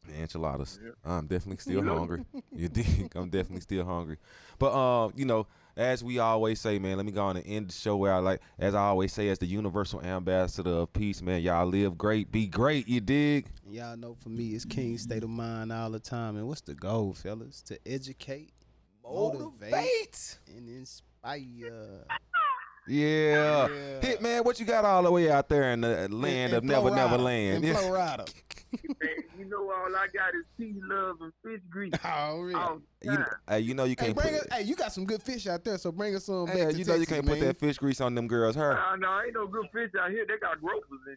Enchiladas. I'm definitely still hungry. You dig? I'm definitely still hungry. But you know, as we always say, man, let me go on and end the show out. Like as I always say, as the universal ambassador of peace, man, y'all live great, be great. You dig? Y'all know for me, it's King State of Mind all the time. And what's the goal, fellas? To educate, motivate, and inspire. Yeah. Hit, man, what you got all the way out there in the land of Never Land? In Florida. You know, all I got is peace, love, and fish grease. Oh, really? You know you can't you got some good fish out there, so bring us some back to you know Texas, you can't man. put that fish grease on them girls' hair. No, ain't no good fish out here. They got gropers and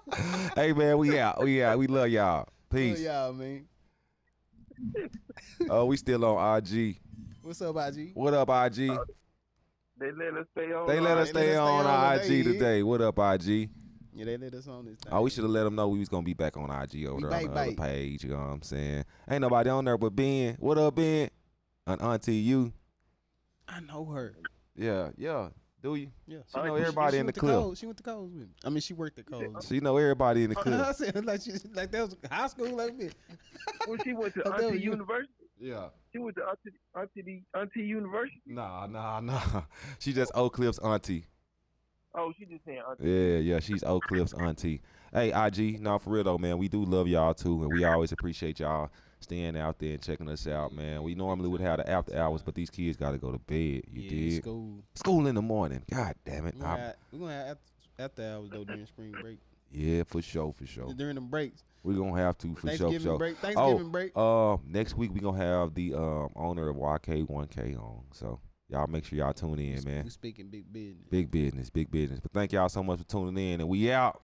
shit. Hey, man, we out. We love y'all. Peace. Love y'all, man. Oh, we still on IG. What's up, IG? What up, IG? They let us stay on. They let us stay on our IG today. What up, IG? Yeah, they let us on this time. Oh, we should have let them know we was gonna be back on IG over there on the other page. You know what I'm saying? Ain't nobody on there but Ben. What up, Ben? And Auntie you. I know her. Yeah. Do you? Yeah. She know everybody in the clip. She went to Coles with me. I mean, she worked at Coles. She know everybody in the clip. I said like that was high school like me. Well, she went to Auntie University. Yeah. She went to Auntie University. Nah. She just Oak Cliff's auntie. Oh, she just saying auntie. Yeah. She's Oak Cliff's auntie. Hey, IG, no, for real though, man. We do love y'all too, and we always appreciate y'all staying out there and checking us out, man. We normally would have the after hours, but these kids got to go to bed. You dig? School in the morning. God damn it. We're gonna have after hours though during spring break. Yeah, for sure. During the breaks. We're going to have to, for sure. Thanksgiving break. Next week, we're going to have the owner of YK1K on. So, y'all make sure y'all tune in, man. We're speaking big business. Big business. But thank y'all so much for tuning in, and we out.